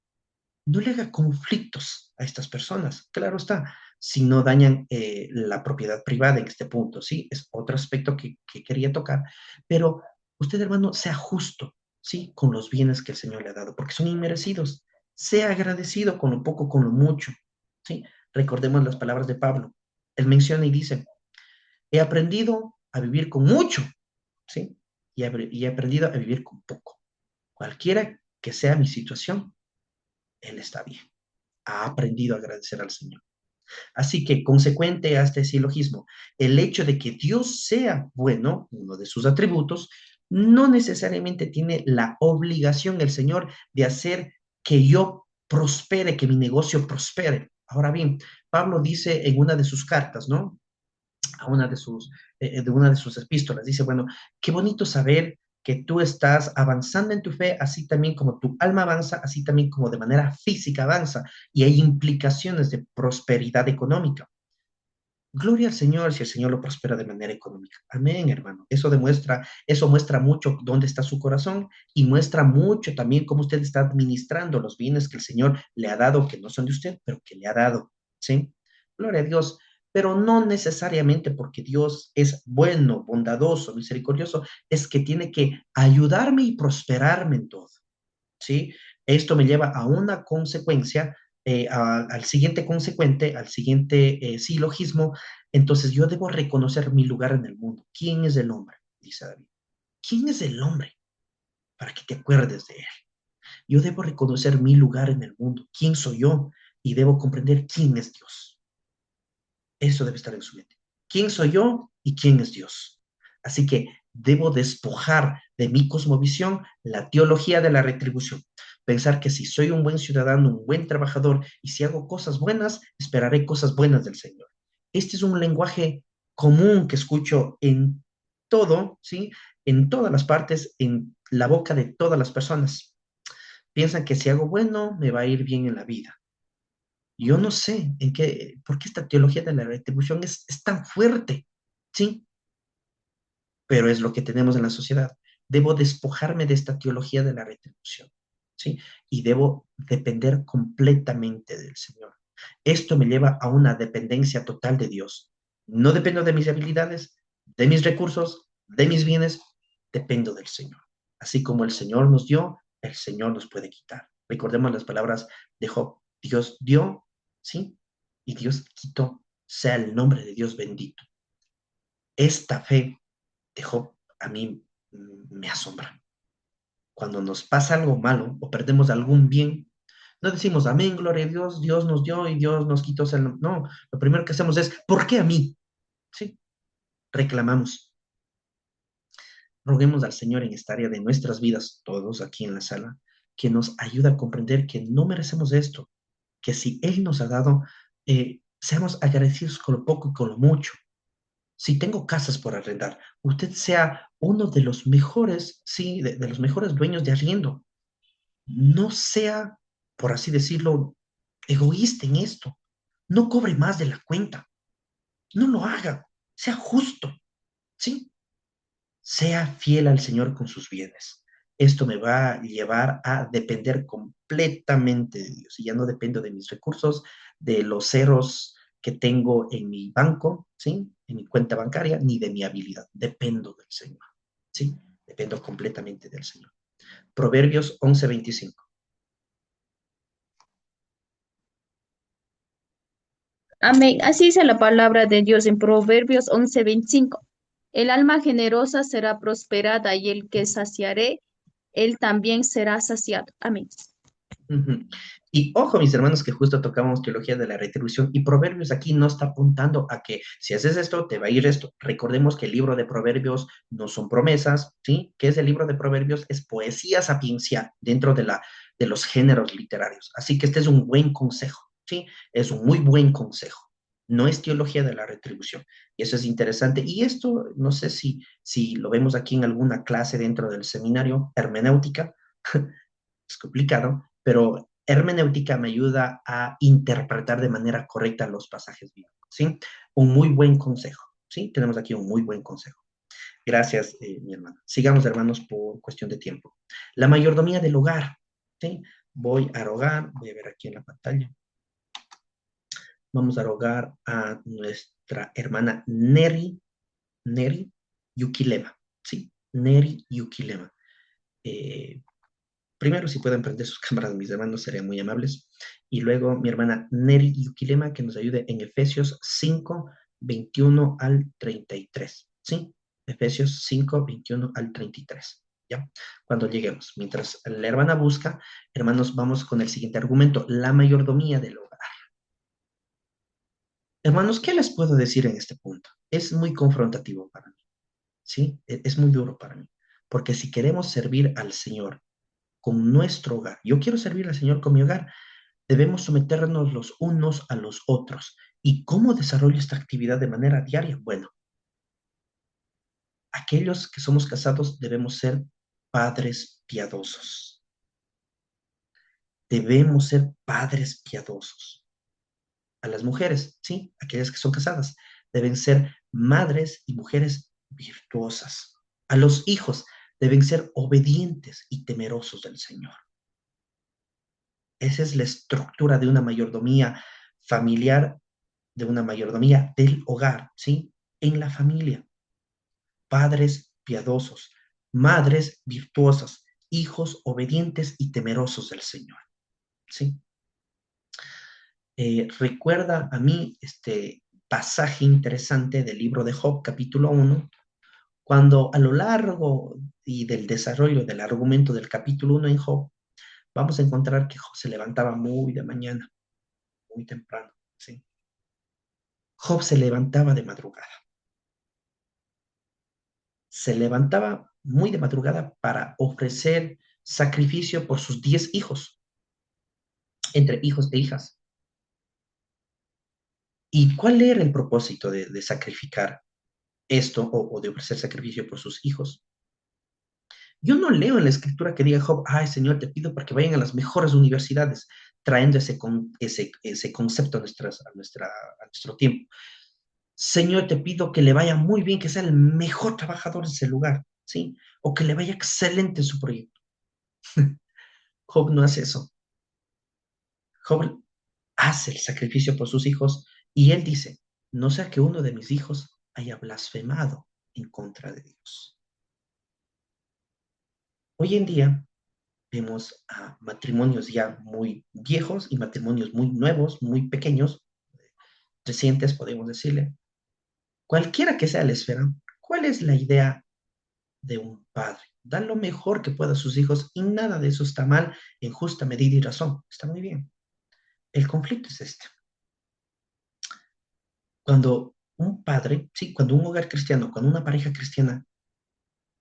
No le haga conflictos a estas personas. Claro está, si no dañan la propiedad privada en este punto, ¿sí? Es otro aspecto que quería tocar. Pero usted, hermano, sea justo, ¿sí? Con los bienes que el Señor le ha dado, porque son inmerecidos. Sea agradecido con lo poco, con lo mucho, ¿sí? Recordemos las palabras de Pablo. Él menciona y dice, he aprendido a vivir con mucho, ¿sí? Y he aprendido a vivir con poco. Cualquiera que sea mi situación, Él está bien. Ha aprendido a agradecer al Señor. Así que, consecuente a este silogismo, el hecho de que Dios sea bueno, uno de sus atributos, no necesariamente tiene la obligación el Señor de hacer que yo prospere, que mi negocio prospere. Ahora bien, Pablo dice en una de sus cartas, ¿no? A una de una de sus epístolas. Dice, bueno, qué bonito saber que tú estás avanzando en tu fe, así también como tu alma avanza, así también como de manera física avanza, y hay implicaciones de prosperidad económica. Gloria al Señor si el Señor lo prospera de manera económica. Amén, hermano. Eso muestra mucho dónde está su corazón y muestra mucho también cómo usted está administrando los bienes que el Señor le ha dado, que no son de usted, pero que le ha dado. ¿Sí? Gloria a Dios. Pero no necesariamente porque Dios es bueno, bondadoso, misericordioso, es que tiene que ayudarme y prosperarme en todo. ¿Sí? Esto me lleva a una consecuencia, al siguiente consecuente, al siguiente silogismo. Entonces yo debo reconocer mi lugar en el mundo. ¿Quién es el hombre? Dice David. ¿Quién es el hombre? Para que te acuerdes de él. Yo debo reconocer mi lugar en el mundo. ¿Quién soy yo? Y debo comprender quién es Dios. Eso debe estar en su mente. ¿Quién soy yo y quién es Dios? Así que debo despojar de mi cosmovisión la teología de la retribución. Pensar que si soy un buen ciudadano, un buen trabajador y si hago cosas buenas, esperaré cosas buenas del Señor. Este es un lenguaje común que escucho en todo, ¿sí? En todas las partes, en la boca de todas las personas. Piensan que si hago bueno, me va a ir bien en la vida. Yo no sé por qué esta teología de la retribución es tan fuerte, ¿sí? Pero es lo que tenemos en la sociedad. Debo despojarme de esta teología de la retribución, ¿sí? Y debo depender completamente del Señor. Esto me lleva a una dependencia total de Dios. No dependo de mis habilidades, de mis recursos, de mis bienes, dependo del Señor. Así como el Señor nos dio, el Señor nos puede quitar. Recordemos las palabras de Job. Dios dio, ¿sí? Y Dios quitó. Sea el nombre de Dios bendito. Esta fe de Job a mí me asombra. Cuando nos pasa algo malo o perdemos algún bien, no decimos, amén, gloria a Dios, Dios nos dio y Dios nos quitó. No, lo primero que hacemos es, ¿por qué a mí? Sí, reclamamos. Roguemos al Señor en esta área de nuestras vidas, todos aquí en la sala, que nos ayude a comprender que no merecemos esto, que si Él nos ha dado, seamos agradecidos con lo poco y con lo mucho. Si tengo casas por arrendar, usted sea uno de los mejores, sí, de los mejores dueños de arriendo. No sea, por así decirlo, egoísta en esto. No cobre más de la cuenta. No lo haga. Sea justo, ¿sí? Sea fiel al Señor con sus bienes. Esto me va a llevar a depender completamente de Dios. Y ya no dependo de mis recursos, de los ceros que tengo en mi banco, ¿sí? En mi cuenta bancaria, ni de mi habilidad. Dependo del Señor, ¿sí? Dependo completamente del Señor. Proverbios 11:25. Amén. Así dice la palabra de Dios en Proverbios 11:25. El alma generosa será prosperada y el que saciaré, él también será saciado. Amén. Ujú. Y ojo, mis hermanos, que justo tocamos teología de la retribución y Proverbios aquí no está apuntando a que si haces esto, te va a ir esto. Recordemos que el libro de Proverbios no son promesas, ¿sí? ¿Qué es el libro de Proverbios? Es poesía sapiencial dentro de los géneros literarios. Así que este es un buen consejo, ¿sí? Es un muy buen consejo. No es teología de la retribución. Y eso es interesante. Y esto, no sé si lo vemos aquí en alguna clase dentro del seminario, hermenéutica, es complicado, pero hermenéutica me ayuda a interpretar de manera correcta los pasajes bíblicos, ¿sí? Un muy buen consejo, ¿sí? Tenemos aquí un muy buen consejo. Gracias, mi hermano. Sigamos, hermanos, por cuestión de tiempo. La mayordomía del hogar, ¿sí? Voy a rogar, voy a ver aquí en la pantalla. Vamos a rogar a nuestra hermana Neri Yukilema, ¿sí? Neri Yukilema. Primero, si pueden prender sus cámaras, mis hermanos, serían muy amables. Y luego mi hermana Neri Yukilema, que nos ayude en Efesios 5, 21 al 33. ¿Sí? Efesios 5, 21 al 33. ¿Ya? Cuando lleguemos. Mientras la hermana busca, hermanos, vamos con el siguiente argumento, la mayordomía del hogar. Hermanos, ¿qué les puedo decir en este punto? Es muy confrontativo para mí. ¿Sí? Es muy duro para mí. Porque si queremos servir al Señor con nuestro hogar. Yo quiero servir al Señor con mi hogar. Debemos someternos los unos a los otros. ¿Y cómo desarrollo esta actividad de manera diaria? Bueno, aquellos que somos casados debemos ser padres piadosos. Debemos ser padres piadosos. A las mujeres, sí, aquellas que son casadas, deben ser madres y mujeres virtuosas. A los hijos deben ser obedientes y temerosos del Señor. Esa es la estructura de una mayordomía familiar, de una mayordomía del hogar, ¿sí? En la familia. Padres piadosos, madres virtuosas, hijos obedientes y temerosos del Señor, ¿sí? Recuerda a mí este pasaje interesante del libro de Job, capítulo 1, cuando a lo largo y del desarrollo del argumento del capítulo 1 en Job, vamos a encontrar que Job se levantaba muy de mañana, muy temprano, ¿sí? Job se levantaba de madrugada. Se levantaba muy de madrugada para ofrecer sacrificio por sus 10 hijos, entre hijos e hijas. ¿Y cuál era el propósito de sacrificar esto o de ofrecer sacrificio por sus hijos? Yo no leo en la escritura que diga Job, ay Señor, te pido para que vayan a las mejores universidades, trayendo ese concepto a nuestro tiempo. Señor, te pido que le vaya muy bien, que sea el mejor trabajador de ese lugar, ¿sí? O que le vaya excelente en su proyecto. Job no hace eso. Job hace el sacrificio por sus hijos y él dice, no sea que uno de mis hijos haya blasfemado en contra de Dios. Hoy en día vemos a matrimonios ya muy viejos y matrimonios muy nuevos, muy pequeños, recientes, podemos decirle. Cualquiera que sea la esfera, ¿cuál es la idea de un padre. Da lo mejor que pueda a sus hijos y nada de eso está mal en justa medida y razón. Está muy bien. El conflicto es este. Cuando un padre, sí, cuando un hogar cristiano, cuando una pareja cristiana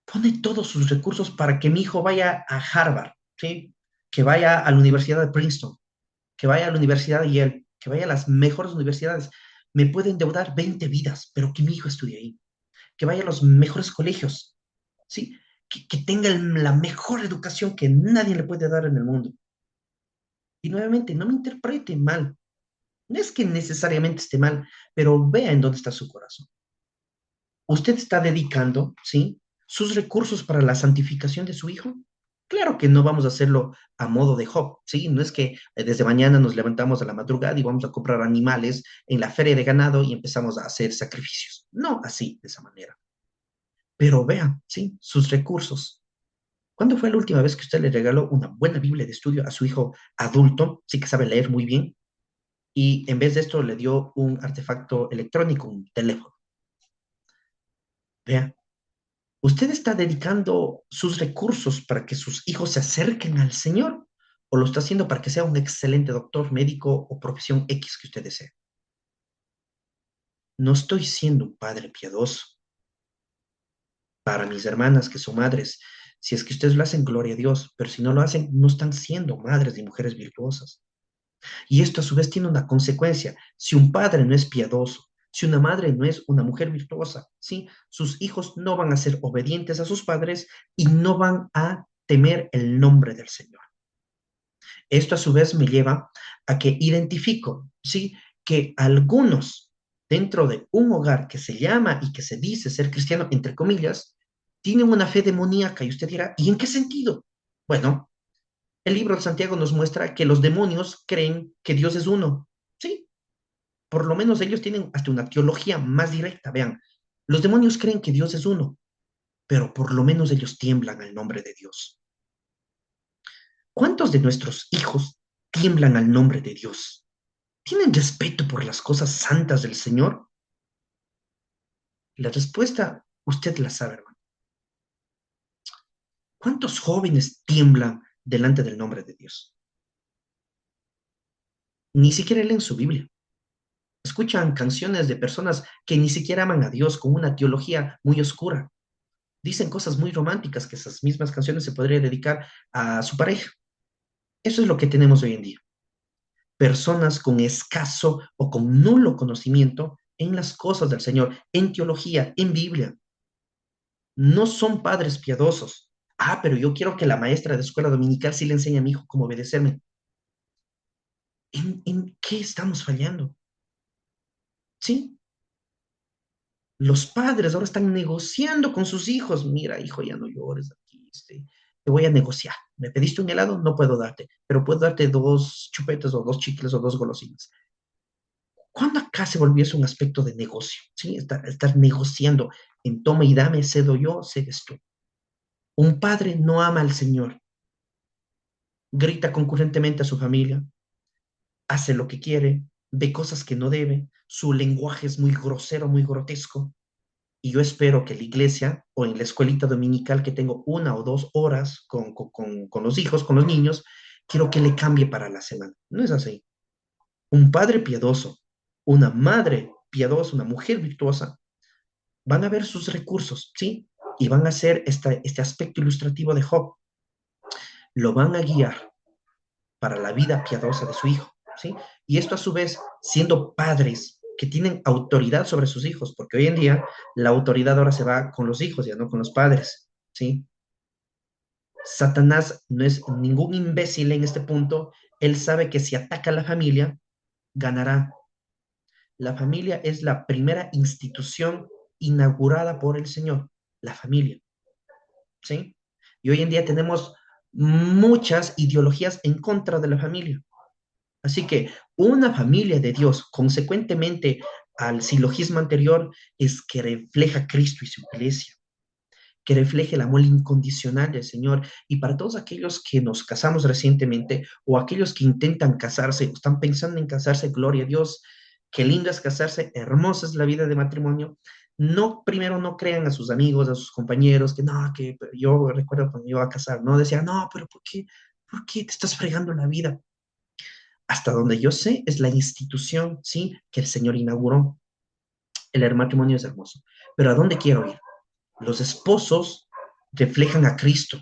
pone todos sus recursos para que mi hijo vaya a Harvard, ¿sí? Que vaya a la Universidad de Princeton, que vaya a la Universidad de Yale, que vaya a las mejores universidades. Me puede endeudar 20 vidas, pero que mi hijo estudie ahí, que vaya a los mejores colegios, ¿sí? Que tenga la mejor educación que nadie le puede dar en el mundo. Y nuevamente, no me interprete mal. No es que necesariamente esté mal, pero vea en dónde está su corazón. ¿Usted está dedicando, sí, sus recursos para la santificación de su hijo? Claro que no vamos a hacerlo a modo de Job, ¿sí? No es que desde mañana nos levantamos a la madrugada y vamos a comprar animales en la feria de ganado y empezamos a hacer sacrificios. No así, de esa manera. Pero vea, ¿sí? Sus recursos. ¿Cuándo fue la última vez que usted le regaló una buena Biblia de estudio a su hijo adulto, sí que sabe leer muy bien, y en vez de esto le dio un artefacto electrónico, un teléfono? Vea, ¿usted está dedicando sus recursos para que sus hijos se acerquen al Señor? ¿O lo está haciendo para que sea un excelente doctor, médico o profesión X que usted desee? No estoy siendo un padre piadoso. Para mis hermanas que son madres, si es que ustedes lo hacen, gloria a Dios, pero si no lo hacen, no están siendo madres y mujeres virtuosas. Y esto a su vez tiene una consecuencia. Si un padre no es piadoso, si una madre no es una mujer virtuosa, ¿sí? Sus hijos no van a ser obedientes a sus padres y no van a temer el nombre del Señor. Esto a su vez me lleva a que identifico, ¿sí? Que algunos dentro de un hogar que se llama y que se dice ser cristiano, entre comillas, tienen una fe demoníaca y usted dirá, ¿y en qué sentido? Bueno, el libro de Santiago nos muestra que los demonios creen que Dios es uno. Sí, por lo menos ellos tienen hasta una teología más directa. Vean, los demonios creen que Dios es uno, pero por lo menos ellos tiemblan al nombre de Dios. ¿Cuántos de nuestros hijos tiemblan al nombre de Dios? ¿Tienen respeto por las cosas santas del Señor? La respuesta, usted la sabe, hermano. ¿Cuántos jóvenes tiemblan delante del nombre de Dios? Ni siquiera leen su Biblia. Escuchan canciones de personas que ni siquiera aman a Dios con una teología muy oscura. Dicen cosas muy románticas que esas mismas canciones se podría dedicar a su pareja. Eso es lo que tenemos hoy en día. Personas con escaso o con nulo conocimiento en las cosas del Señor, en teología, en Biblia. No son padres piadosos. Ah, pero yo quiero que la maestra de escuela dominical sí le enseñe a mi hijo cómo obedecerme. ¿En qué estamos fallando? ¿Sí? Los padres ahora están negociando con sus hijos. Mira, hijo, ya no llores aquí. Te voy a negociar. ¿Me pediste un helado? No puedo darte, pero puedo darte 2 chupetes o 2 chicles o 2 golosinas. ¿Cuándo acá se volvió eso un aspecto de negocio? ¿Sí? Estar negociando en toma y dame, cedo yo, cedes tú. Un padre no ama al Señor. Grita concurrentemente a su familia, hace lo que quiere, ve cosas que no debe, su lenguaje es muy grosero, muy grotesco. Y yo espero que la iglesia o en la escuelita dominical que tengo 1 o 2 horas con los hijos, con los niños, quiero que le cambie para la semana. No es así. Un padre piadoso, una madre piadosa, una mujer virtuosa, van a ver sus recursos, ¿sí? Y van a hacer este aspecto ilustrativo de Job. Lo van a guiar para la vida piadosa de su hijo, ¿sí? Y esto a su vez, siendo padres que tienen autoridad sobre sus hijos, porque hoy en día la autoridad ahora se va con los hijos, ya no con los padres, ¿sí? Satanás no es ningún imbécil en este punto, él sabe que si ataca a la familia, ganará. La familia es la primera institución inaugurada por el Señor, la familia, ¿sí? Y hoy en día tenemos muchas ideologías en contra de la familia. Así que una familia de Dios, consecuentemente al silogismo anterior, es que refleja a Cristo y su iglesia, que refleje el amor incondicional del Señor. Y para todos aquellos que nos casamos recientemente o aquellos que intentan casarse o están pensando en casarse, gloria a Dios, qué lindo es casarse, hermosa es la vida de matrimonio. No, primero no crean a sus amigos, a sus compañeros, que no, que yo recuerdo cuando me iba a casar, no, decía, no, pero ¿por qué te estás fregando la vida? Hasta donde yo sé, es la institución, ¿sí? Que el Señor inauguró. El matrimonio es hermoso. Pero ¿a dónde quiero ir? Los esposos reflejan a Cristo.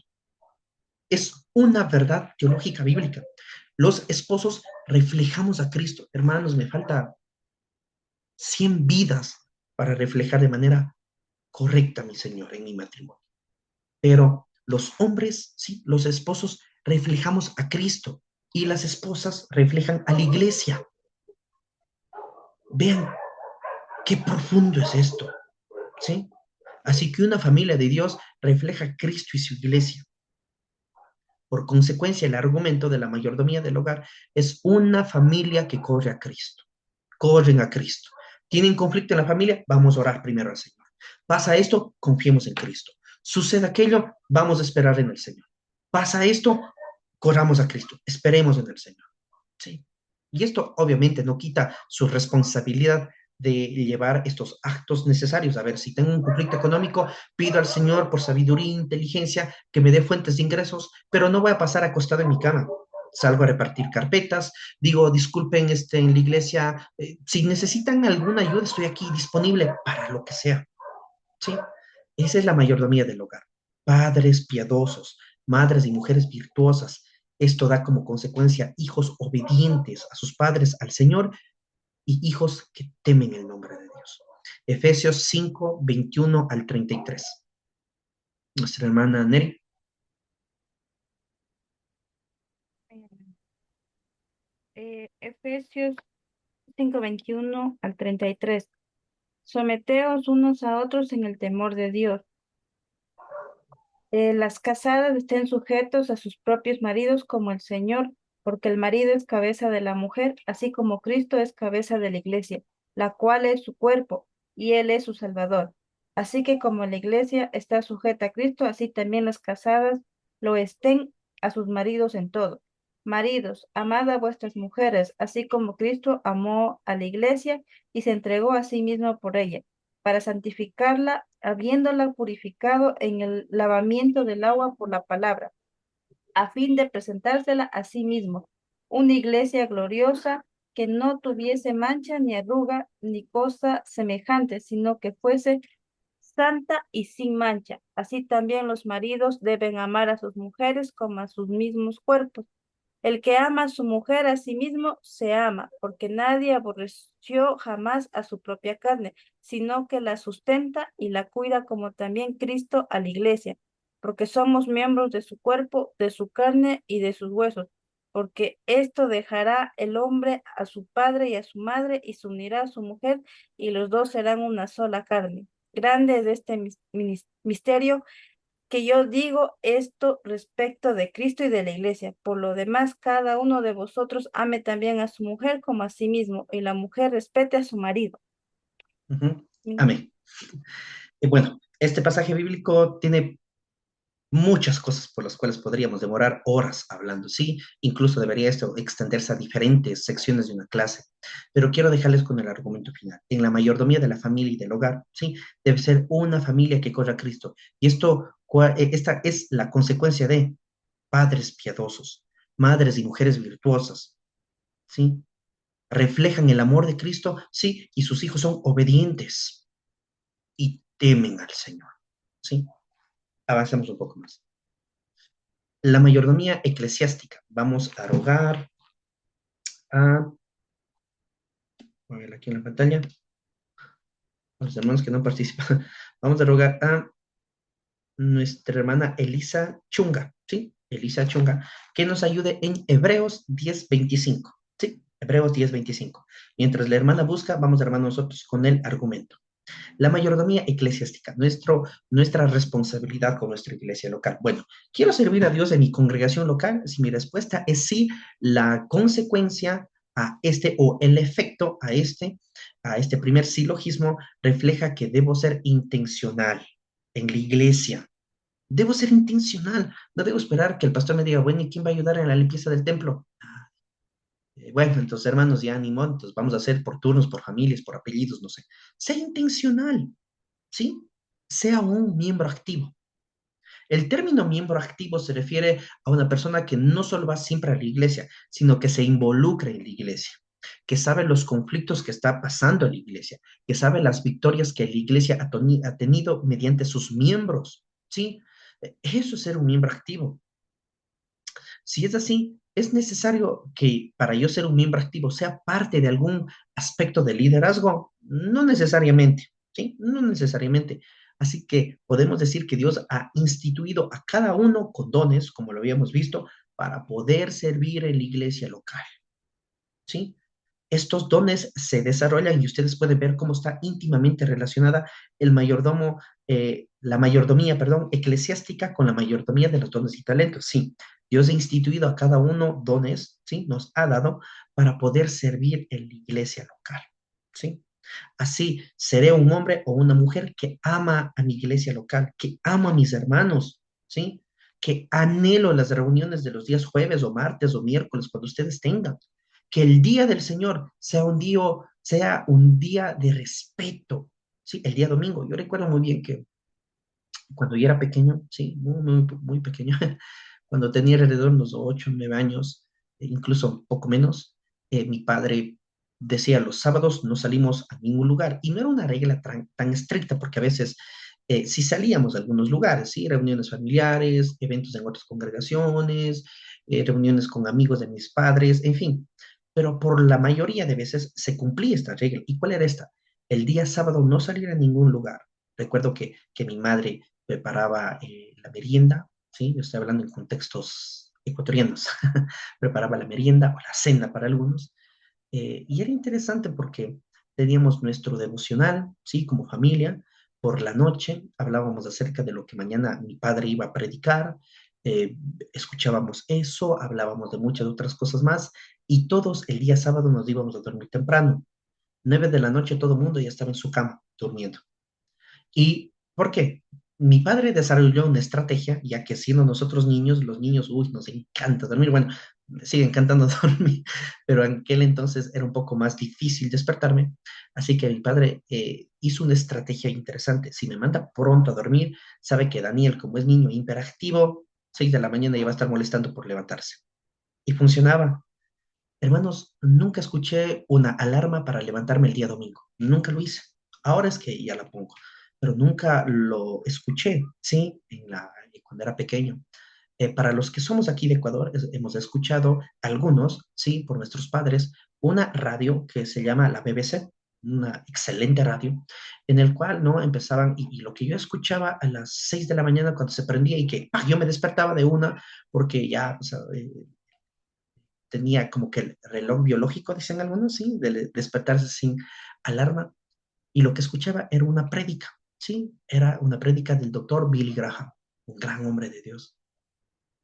Es una verdad teológica bíblica. Los esposos reflejamos a Cristo. Hermanos, me falta 100 vidas para reflejar de manera correcta a mi Señor en mi matrimonio. Pero los hombres, sí, los esposos reflejamos a Cristo y las esposas reflejan a la iglesia. Vean qué profundo es esto, ¿sí? Así que una familia de Dios refleja a Cristo y su iglesia. Por consecuencia, el argumento de la mayordomía del hogar es una familia que corre a Cristo. Corren a Cristo. ¿Tienen conflicto en la familia? Vamos a orar primero al Señor. Pasa esto, confiemos en Cristo. Sucede aquello, vamos a esperar en el Señor. Pasa esto, corramos a Cristo. Esperemos en el Señor. ¿Sí? Y esto obviamente no quita su responsabilidad de llevar estos actos necesarios. A ver, si tengo un conflicto económico, pido al Señor por sabiduría e inteligencia que me dé fuentes de ingresos, pero no voy a pasar acostado en mi cama. Salgo a repartir carpetas, digo, disculpen, en la iglesia, si necesitan alguna ayuda, estoy aquí disponible para lo que sea. ¿Sí? Esa es la mayordomía del hogar. Padres piadosos, madres y mujeres virtuosas. Esto da como consecuencia hijos obedientes a sus padres, al Señor, y hijos que temen el nombre de Dios. Efesios 5, 21 al 33. Nuestra hermana Neri. Efesios 5:21 al 33. Someteos unos a otros en el temor de Dios. Las casadas estén sujetos a sus propios maridos como el Señor, porque el marido es cabeza de la mujer, así como Cristo es cabeza de la iglesia, la cual es su cuerpo, y Él es su Salvador. Así que como la iglesia está sujeta a Cristo, así también las casadas lo estén a sus maridos en todo. Maridos, amad a vuestras mujeres, así como Cristo amó a la iglesia y se entregó a sí mismo por ella para santificarla, habiéndola purificado en el lavamiento del agua por la palabra, a fin de presentársela a sí mismo, una iglesia gloriosa que no tuviese mancha ni arruga ni cosa semejante, sino que fuese santa y sin mancha. Así también los maridos deben amar a sus mujeres como a sus mismos cuerpos. El que ama a su mujer a sí mismo se ama, porque nadie aborreció jamás a su propia carne, sino que la sustenta y la cuida como también Cristo a la iglesia, porque somos miembros de su cuerpo, de su carne y de sus huesos, porque esto dejará el hombre a su padre y a su madre y se unirá a su mujer y los dos serán una sola carne. Grande es este misterio que yo digo esto respecto de Cristo y de la iglesia. Por lo demás, cada uno de vosotros ame también a su mujer como a sí mismo, y la mujer respete a su marido. Amén. Bueno, este pasaje bíblico tiene muchas cosas por las cuales podríamos demorar horas hablando, ¿sí? Incluso debería esto extenderse a diferentes secciones de una clase, pero quiero dejarles con el argumento final. En la mayordomía de la familia y del hogar, ¿sí? Debe ser una familia que corra a Cristo. Y esta es la consecuencia de padres piadosos, madres y mujeres virtuosas, ¿sí? Reflejan el amor de Cristo, ¿sí? Y sus hijos son obedientes y temen al Señor, ¿sí? Avancemos un poco más. La mayordomía eclesiástica. Vamos a rogar voy a ver aquí en la pantalla, a los hermanos que no participan, vamos a rogar a nuestra hermana Elisa Chunga, ¿sí? Elisa Chunga, que nos ayude en Hebreos 10:25, ¿sí? Hebreos 10:25. Mientras la hermana busca, vamos hermanos nosotros con el argumento. La mayordomía eclesiástica, nuestra responsabilidad con nuestra iglesia local. Bueno, ¿quiero servir a Dios en mi congregación local? Si mi respuesta es sí, la consecuencia a o el efecto a este primer silogismo refleja que debo ser intencional en la iglesia. Debo ser intencional. No debo esperar que el pastor me diga, bueno, ¿y quién va a ayudar en la limpieza del templo? Bueno, entonces, hermanos, ya ni modo, entonces vamos a hacer por turnos, por familias, por apellidos, no sé. Sé intencional. ¿sí? Sea un miembro activo. El término miembro activo se refiere a una persona que no solo va siempre a la iglesia, sino que se involucra en la iglesia, que sabe los conflictos que está pasando en la iglesia, que sabe las victorias que la iglesia ha tenido mediante sus miembros, ¿sí? Eso es ser un miembro activo. Si es así, es necesario que para yo ser un miembro activo sea parte de algún aspecto de liderazgo. No necesariamente, ¿sí? No necesariamente. Así que podemos decir que Dios ha instituido a cada uno con dones, como lo habíamos visto, para poder servir en la iglesia local, ¿sí? Estos dones se desarrollan y ustedes pueden ver cómo está íntimamente relacionada el mayordomo, la mayordomía, perdón, eclesiástica con la mayordomía de los dones y talentos. Sí, Dios ha instituido a cada uno dones, sí, nos ha dado para poder servir en la iglesia local, sí. Así, seré un hombre o una mujer que ama a mi iglesia local, que ama a mis hermanos, sí, que anhelo las reuniones de los días jueves o martes o miércoles cuando ustedes tengan, que el día del Señor sea un día de respeto, ¿sí? El día domingo. Yo recuerdo muy bien que cuando yo era pequeño, sí, muy pequeño, cuando tenía alrededor de unos 8 9 años, incluso un poco menos, mi padre decía, los sábados no salimos a ningún lugar. Y no era una regla tan estricta, porque a veces sí salíamos a algunos lugares, sí, reuniones familiares, eventos en otras congregaciones, reuniones con amigos de mis padres, en fin. Pero por la mayoría de veces se cumplía esta regla. ¿Y cuál era esta? El día sábado no salir a ningún lugar. Recuerdo que mi madre preparaba la merienda, ¿sí? Yo estoy hablando en contextos ecuatorianos, preparaba la merienda o la cena para algunos, y era interesante porque teníamos nuestro devocional, ¿sí? Como familia, por la noche hablábamos acerca de lo que mañana mi padre iba a predicar, eh, escuchábamos eso, hablábamos de muchas otras cosas más, y todos el día sábado nos íbamos a dormir temprano. 9 de la noche todo el mundo ya estaba en su cama durmiendo. ¿Y por qué? Mi padre desarrolló una estrategia, ya que siendo nosotros niños, los niños, uy, nos encanta dormir. Bueno, me sigue encantando dormir, pero en aquel entonces era un poco más difícil despertarme. Así que mi padre hizo una estrategia interesante. Si me manda pronto a dormir, sabe que Daniel, como es niño hiperactivo, 6 de la mañana ya va a estar molestando por levantarse. Y funcionaba. Hermanos, nunca escuché una alarma para levantarme el día domingo. Nunca lo hice. Ahora es que ya la pongo, pero nunca lo escuché, ¿sí? Cuando era pequeño. Para los que somos aquí de Ecuador, hemos escuchado algunos, ¿sí? Por nuestros padres, una radio que se llama la BBC, una excelente radio, en el cual, ¿no? Empezaban, y lo que yo escuchaba a las 6 de la mañana cuando se prendía y que yo me despertaba de una, porque ya, o sea, tenía como que el reloj biológico, dicen algunos, ¿sí? De despertarse sin alarma. Y lo que escuchaba era una prédica, ¿sí? Era una prédica del doctor Billy Graham, un gran hombre de Dios.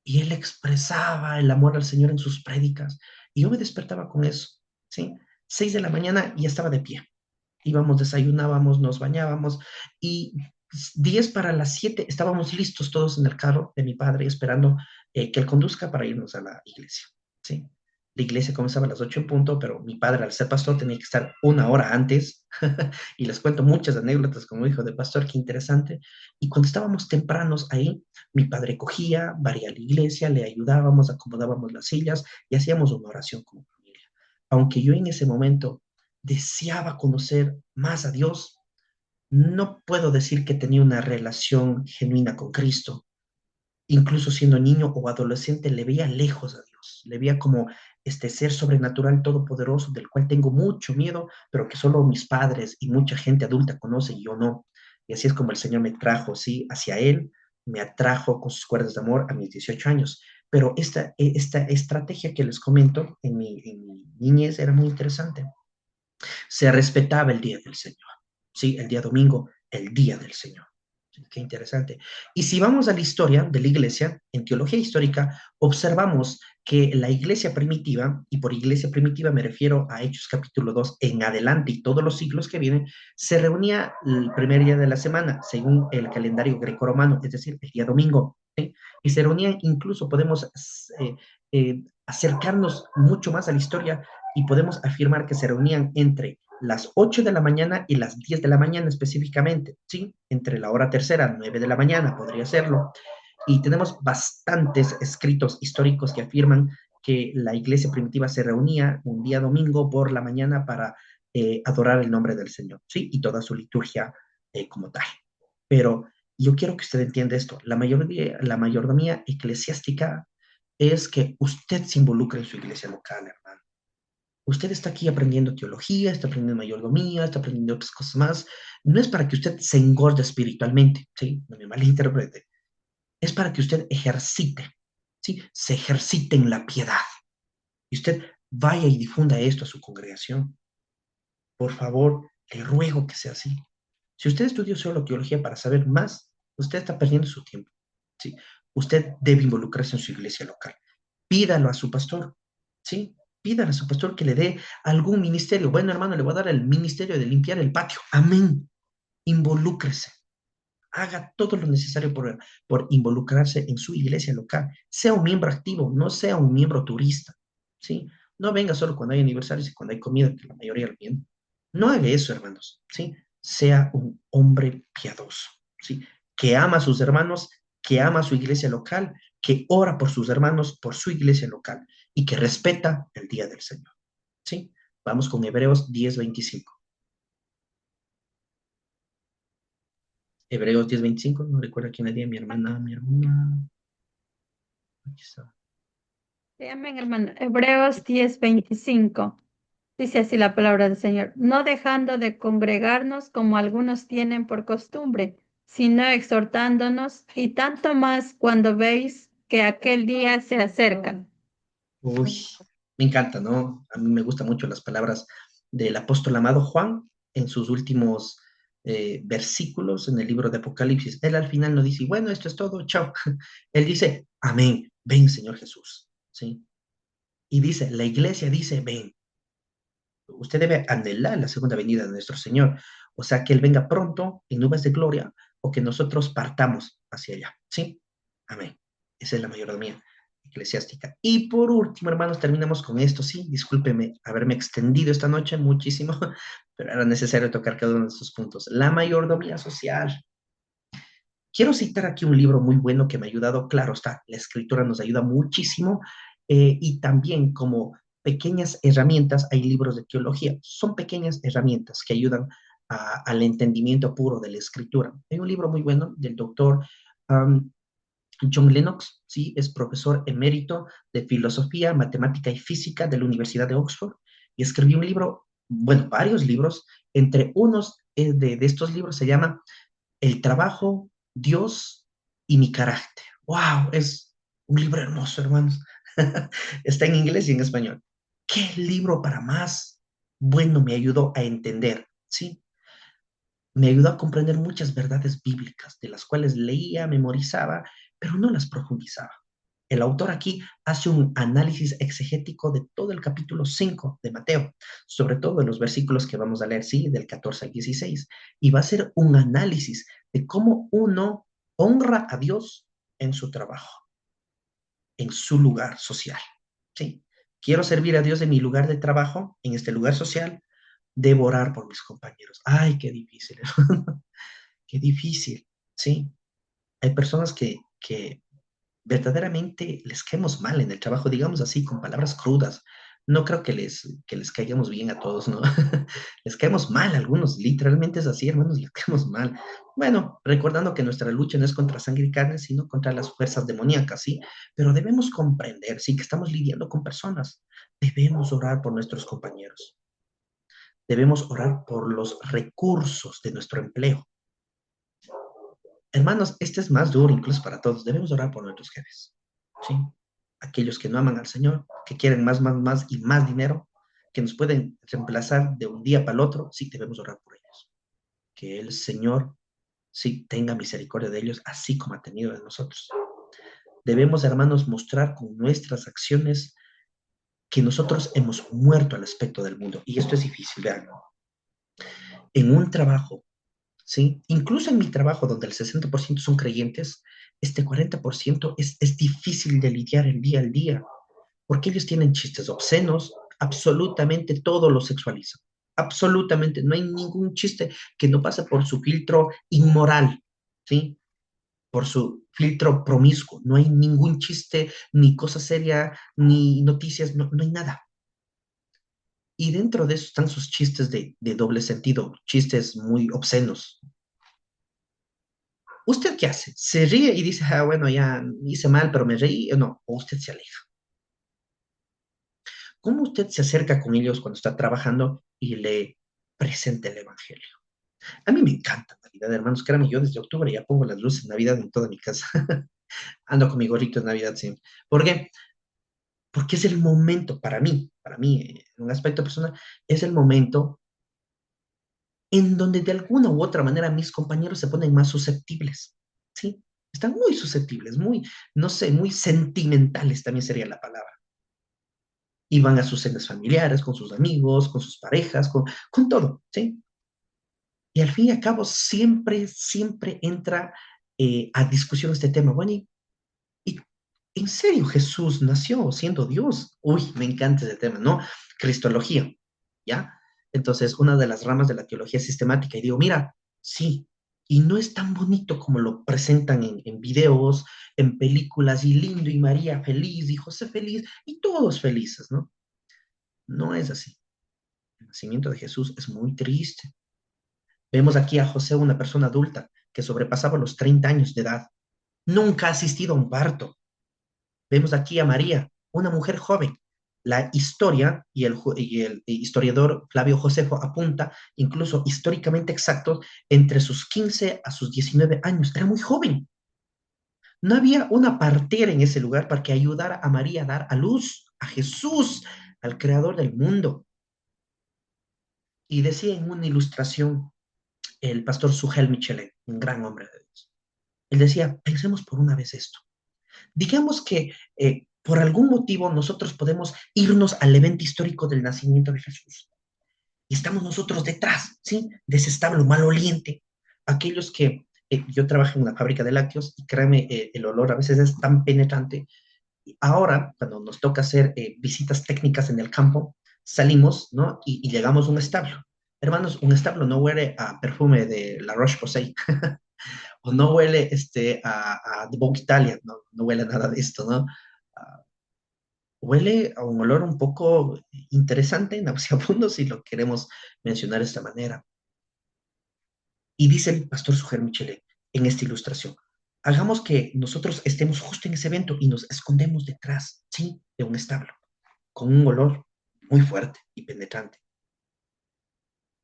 Y él expresaba el amor al Señor en sus prédicas. Y yo me despertaba con eso, ¿sí? 6 de la mañana y ya estaba de pie. Íbamos, desayunábamos, nos bañábamos y 10 para las 7 estábamos listos todos en el carro de mi padre esperando que él conduzca para irnos a la iglesia, ¿sí? La iglesia comenzaba a las 8 en punto, pero mi padre, al ser pastor, tenía que estar una hora antes. Y les cuento muchas anécdotas como hijo de pastor, qué interesante. Y cuando estábamos tempranos ahí, mi padre cogía, varía a la iglesia, le ayudábamos, acomodábamos las sillas y hacíamos una oración como familia. Aunque yo en ese momento deseaba conocer más a Dios, no puedo decir que tenía una relación genuina con Cristo. Incluso siendo niño o adolescente, le veía lejos a Dios, le veía como este ser sobrenatural todopoderoso del cual tengo mucho miedo, pero que solo mis padres y mucha gente adulta conoce y yo no. Y así es como el Señor me trajo, sí, hacia Él, me atrajo con sus cuerdas de amor a mis 18 años. Pero esta estrategia que les comento en mi niñez era muy interesante. Se respetaba el día del Señor, ¿sí? El día domingo, el día del Señor. ¿Sí? Qué interesante. Y si vamos a la historia de la iglesia, en teología histórica, observamos que la iglesia primitiva, y por iglesia primitiva me refiero a Hechos capítulo 2 en adelante y todos los siglos que vienen, se reunía el primer día de la semana, según el calendario greco-romano, es decir, el día domingo. ¿Sí? Y se reunían, incluso podemos acercarnos mucho más a la historia y podemos afirmar que se reunían entre las 8 de la mañana y las 10 de la mañana específicamente, ¿sí? Entre la hora tercera, 9 de la mañana, podría serlo. Y tenemos bastantes escritos históricos que afirman que la iglesia primitiva se reunía un día domingo por la mañana para adorar el nombre del Señor, ¿sí? Y toda su liturgia como tal. Pero yo quiero que usted entienda esto. La mayordomía eclesiástica es que usted se involucre en su iglesia local, hermano. Usted está aquí aprendiendo teología, está aprendiendo mayordomía, está aprendiendo otras cosas más. No es para que usted se engorde espiritualmente, ¿sí? No me malinterprete. Es para que usted ejercite, ¿sí? Se ejercite en la piedad. Y usted vaya y difunda esto a su congregación. Por favor, le ruego que sea así. Si usted estudió solo teología para saber más, usted está perdiendo su tiempo, ¿sí? Usted debe involucrarse en su iglesia local. Pídalo a su pastor, ¿sí? Pídale a su pastor que le dé algún ministerio. Bueno, hermano, le voy a dar el ministerio de limpiar el patio. Amén. Involúcrese. Haga todo lo necesario por involucrarse en su iglesia local. Sea un miembro activo, no sea un miembro turista, ¿sí? No venga solo cuando hay aniversarios y cuando hay comida, que la mayoría lo viene. No haga eso, hermanos, ¿sí? Sea un hombre piadoso, ¿sí? Que ama a sus hermanos, que ama a su iglesia local, que ora por sus hermanos, por su iglesia local y que respeta el día del Señor, ¿sí? Vamos con Hebreos 10:25. Hebreos 10:25, no recuerdo quién le di, mi hermana. Aquí está. Sí, amén, hermano. Hebreos 10:25. Dice así la palabra del Señor. No dejando de congregarnos como algunos tienen por costumbre, sino exhortándonos, y tanto más cuando veis que aquel día se acerca. Uy, me encanta, ¿no? A mí me gustan mucho las palabras del apóstol amado Juan en sus últimos versículos en el libro de Apocalipsis. Él al final no dice, bueno, esto es todo, chao. Él dice, amén, ven, Señor Jesús, ¿sí? Y dice, la iglesia dice, ven. Usted debe anhelar la segunda venida de nuestro Señor, o sea, que Él venga pronto en nubes de gloria o que nosotros partamos hacia allá, ¿sí? Amén. Esa es la mayordomía eclesiástica. Y por último, hermanos, terminamos con esto, sí, discúlpeme haberme extendido esta noche muchísimo, pero era necesario tocar cada uno de estos puntos. La mayordomía social. Quiero citar aquí un libro muy bueno que me ha ayudado, claro está, la escritura nos ayuda muchísimo y también como pequeñas herramientas, hay libros de teología, son pequeñas herramientas que ayudan al entendimiento puro de la escritura. Hay un libro muy bueno del doctor John Lennox, ¿sí? Es profesor emérito de filosofía, matemática y física de la Universidad de Oxford y escribió un libro, bueno, varios libros, entre unos de estos libros se llama El trabajo, Dios y mi carácter. ¡Wow! Es un libro hermoso, hermanos. Está en inglés y en español. ¿Qué libro para más bueno me ayudó a entender? ¿Sí? Me ayudó a comprender muchas verdades bíblicas, de las cuales leía, memorizaba, pero no las profundizaba. El autor aquí hace un análisis exegético de todo el capítulo 5 de Mateo, sobre todo de los versículos que vamos a leer, sí, del 14 al 16, y va a hacer un análisis de cómo uno honra a Dios en su trabajo, en su lugar social, ¿sí? Quiero servir a Dios en mi lugar de trabajo, en este lugar social, debo orar por mis compañeros. Ay, qué difícil, qué difícil, ¿sí? Hay personas que verdaderamente les caemos mal en el trabajo, digamos así, con palabras crudas. No creo que les caigamos bien a todos, ¿no? Les caemos mal a algunos, literalmente es así, hermanos, les caemos mal. Bueno, recordando que nuestra lucha no es contra sangre y carne, sino contra las fuerzas demoníacas, ¿sí? Pero debemos comprender, sí, que estamos lidiando con personas. Debemos orar por nuestros compañeros. Debemos orar por los recursos de nuestro empleo. Hermanos, este es más duro incluso para todos. Debemos orar por nuestros jefes, ¿sí? Aquellos que no aman al Señor, que quieren más y más dinero, que nos pueden reemplazar de un día para el otro, sí debemos orar por ellos. Que el Señor sí tenga misericordia de ellos, así como ha tenido de nosotros. Debemos, hermanos, mostrar con nuestras acciones que nosotros hemos muerto al aspecto del mundo. Y esto es difícil, vean. En un trabajo, ¿sí? Incluso en mi trabajo, donde el 60% son creyentes, este 40% es difícil de lidiar el día al día, porque ellos tienen chistes obscenos, absolutamente todo lo sexualizan, absolutamente, no hay ningún chiste que no pase por su filtro inmoral, ¿sí? Por su filtro promiscuo. No hay ningún chiste, ni cosa seria, ni noticias, no, no hay nada. Y dentro de eso están sus chistes de doble sentido, chistes muy obscenos. ¿Usted qué hace? ¿Se ríe y dice, ah, bueno, ya hice mal, pero me reí? ¿O no? ¿O usted se aleja? ¿Cómo usted se acerca con ellos cuando está trabajando y le presenta el Evangelio? A mí me encanta Navidad, hermanos. Créanme, yo desde octubre ya pongo las luces de Navidad en toda mi casa. Ando con mi gorrito de Navidad siempre. ¿Por qué? Porque es el momento, para mí, en un aspecto personal, es el momento en donde de alguna u otra manera mis compañeros se ponen más susceptibles, ¿sí? Están muy susceptibles, muy, no sé, muy sentimentales también sería la palabra. Y van a sus cenas familiares, con sus amigos, con sus parejas, con todo, ¿sí? Y al fin y al cabo siempre, siempre entra a discusión este tema. Bueno, y ¿en serio Jesús nació siendo Dios? Uy, me encanta ese tema, ¿no? Cristología, ¿ya? Entonces, una de las ramas de la teología sistemática, y digo, mira, sí, y no es tan bonito como lo presentan en videos, en películas, y lindo, y María feliz, y José feliz, y todos felices, ¿no? No es así. El nacimiento de Jesús es muy triste. Vemos aquí a José, una persona adulta, que sobrepasaba los 30 años de edad. Nunca ha asistido a un parto. Vemos aquí a María, una mujer joven. La historia y el historiador Flavio Josefo apunta, incluso históricamente exacto, entre sus 15 a sus 19 años. Era muy joven. No había una partera en ese lugar para que ayudara a María a dar a luz a Jesús, al creador del mundo. Y decía en una ilustración el pastor Sugel Michelet, un gran hombre de Dios. Él decía, pensemos por una vez esto. Digamos que por algún motivo nosotros podemos irnos al evento histórico del nacimiento de Jesús. Y estamos nosotros detrás, ¿sí? De ese establo maloliente. Aquellos que yo trabajo en una fábrica de lácteos y créeme, el olor a veces es tan penetrante. Ahora, cuando nos toca hacer visitas técnicas en el campo, salimos, ¿no? Y llegamos a un establo. Hermanos, un establo no huele a perfume de La Roche-Posay, o no huele a The Vogue Italia, no, no huele a nada de esto, ¿no? Ah, huele a un olor un poco interesante, nauseabundo, si lo queremos mencionar de esta manera. Y dice el pastor Suger Michelet en esta ilustración, hagamos que nosotros estemos justo en ese evento y nos escondemos detrás, ¿sí? De un establo, con un olor muy fuerte y penetrante.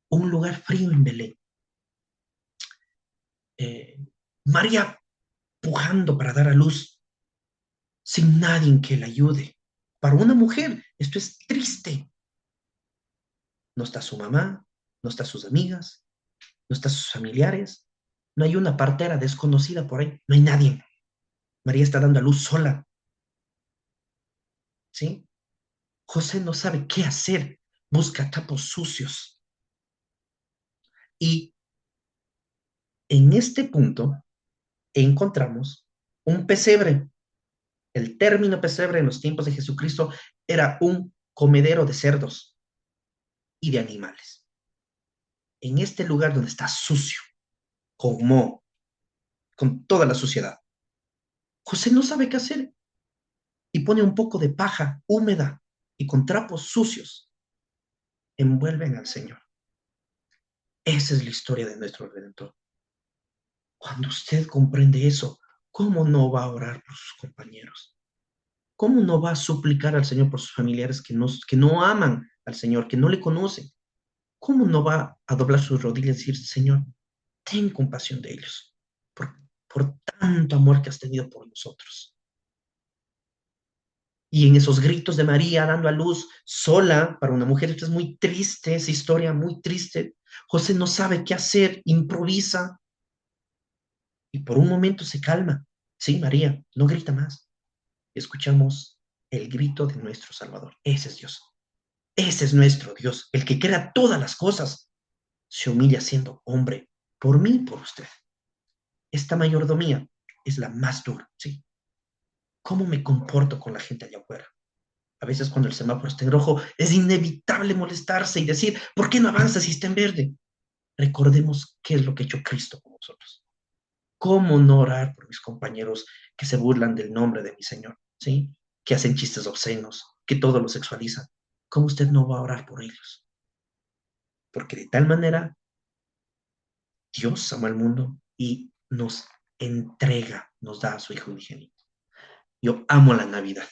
Un lugar frío en Belén. Eh, María pujando para dar a luz, sin nadie que la ayude. Para una mujer, esto es triste. No está su mamá, no está sus amigas, no está sus familiares, no hay una partera desconocida por ahí, no hay nadie. María está dando a luz sola, ¿sí? José no sabe qué hacer, busca trapos sucios. Y en este punto encontramos un pesebre. El término pesebre en los tiempos de Jesucristo era un comedero de cerdos y de animales. En este lugar donde está sucio, con moho, con toda la suciedad, José no sabe qué hacer y pone un poco de paja húmeda y con trapos sucios envuelven al Señor. Esa es la historia de nuestro Redentor. Cuando usted comprende eso, ¿cómo no va a orar por sus compañeros? ¿Cómo no va a suplicar al Señor por sus familiares que no aman al Señor, que no le conocen? ¿Cómo no va a doblar sus rodillas y decir, Señor, ten compasión de ellos por tanto amor que has tenido por nosotros? Y en esos gritos de María dando a luz sola para una mujer, esto es muy triste, esa historia muy triste. José no sabe qué hacer, improvisa y por un momento se calma. Sí, María, no grita más. Escuchamos el grito de nuestro Salvador. Ese es Dios. Ese es nuestro Dios, el que crea todas las cosas. Se humilla siendo hombre por mí y por usted. Esta mayordomía es la más dura, ¿sí? ¿Cómo me comporto con la gente allá afuera? A veces cuando el semáforo está en rojo, es inevitable molestarse y decir, ¿por qué no avanza si está en verde? Recordemos qué es lo que ha hecho Cristo con nosotros. ¿Cómo no orar por mis compañeros que se burlan del nombre de mi Señor? ¿Sí? Que hacen chistes obscenos, que todo lo sexualizan. ¿Cómo usted no va a orar por ellos? Porque de tal manera Dios ama al mundo y nos entrega, nos da a su Hijo unigénito. Yo amo la Navidad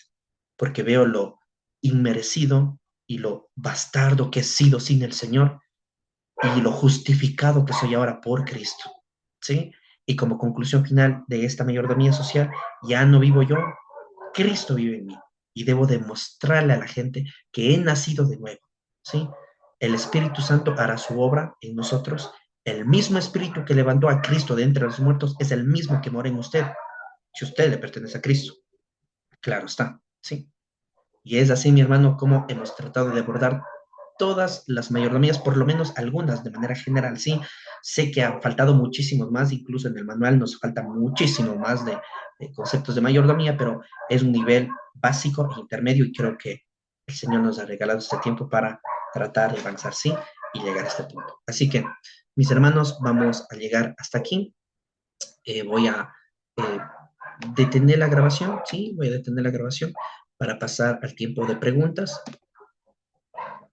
porque veo lo inmerecido y lo bastardo que he sido sin el Señor y lo justificado que soy ahora por Cristo. ¿Sí? Y como conclusión final de esta mayordomía social, ya no vivo yo, Cristo vive en mí y debo demostrarle a la gente que he nacido de nuevo. ¿Sí? El Espíritu Santo hará su obra en nosotros. El mismo Espíritu que levantó a Cristo de entre los muertos es el mismo que mora en usted, si usted le pertenece a Cristo. Claro está, ¿sí? Y es así, mi hermano, como hemos tratado de abordar todas las mayordomías, por lo menos algunas de manera general, sí. Sé que han faltado muchísimos más, incluso en el manual nos falta muchísimo más de conceptos de mayordomía, pero es un nivel básico e intermedio y creo que el Señor nos ha regalado este tiempo para tratar de avanzar, sí, y llegar a este punto. Así que, mis hermanos, vamos a llegar hasta aquí. Voy a detener la grabación, sí, voy a detener la grabación para pasar al tiempo de preguntas.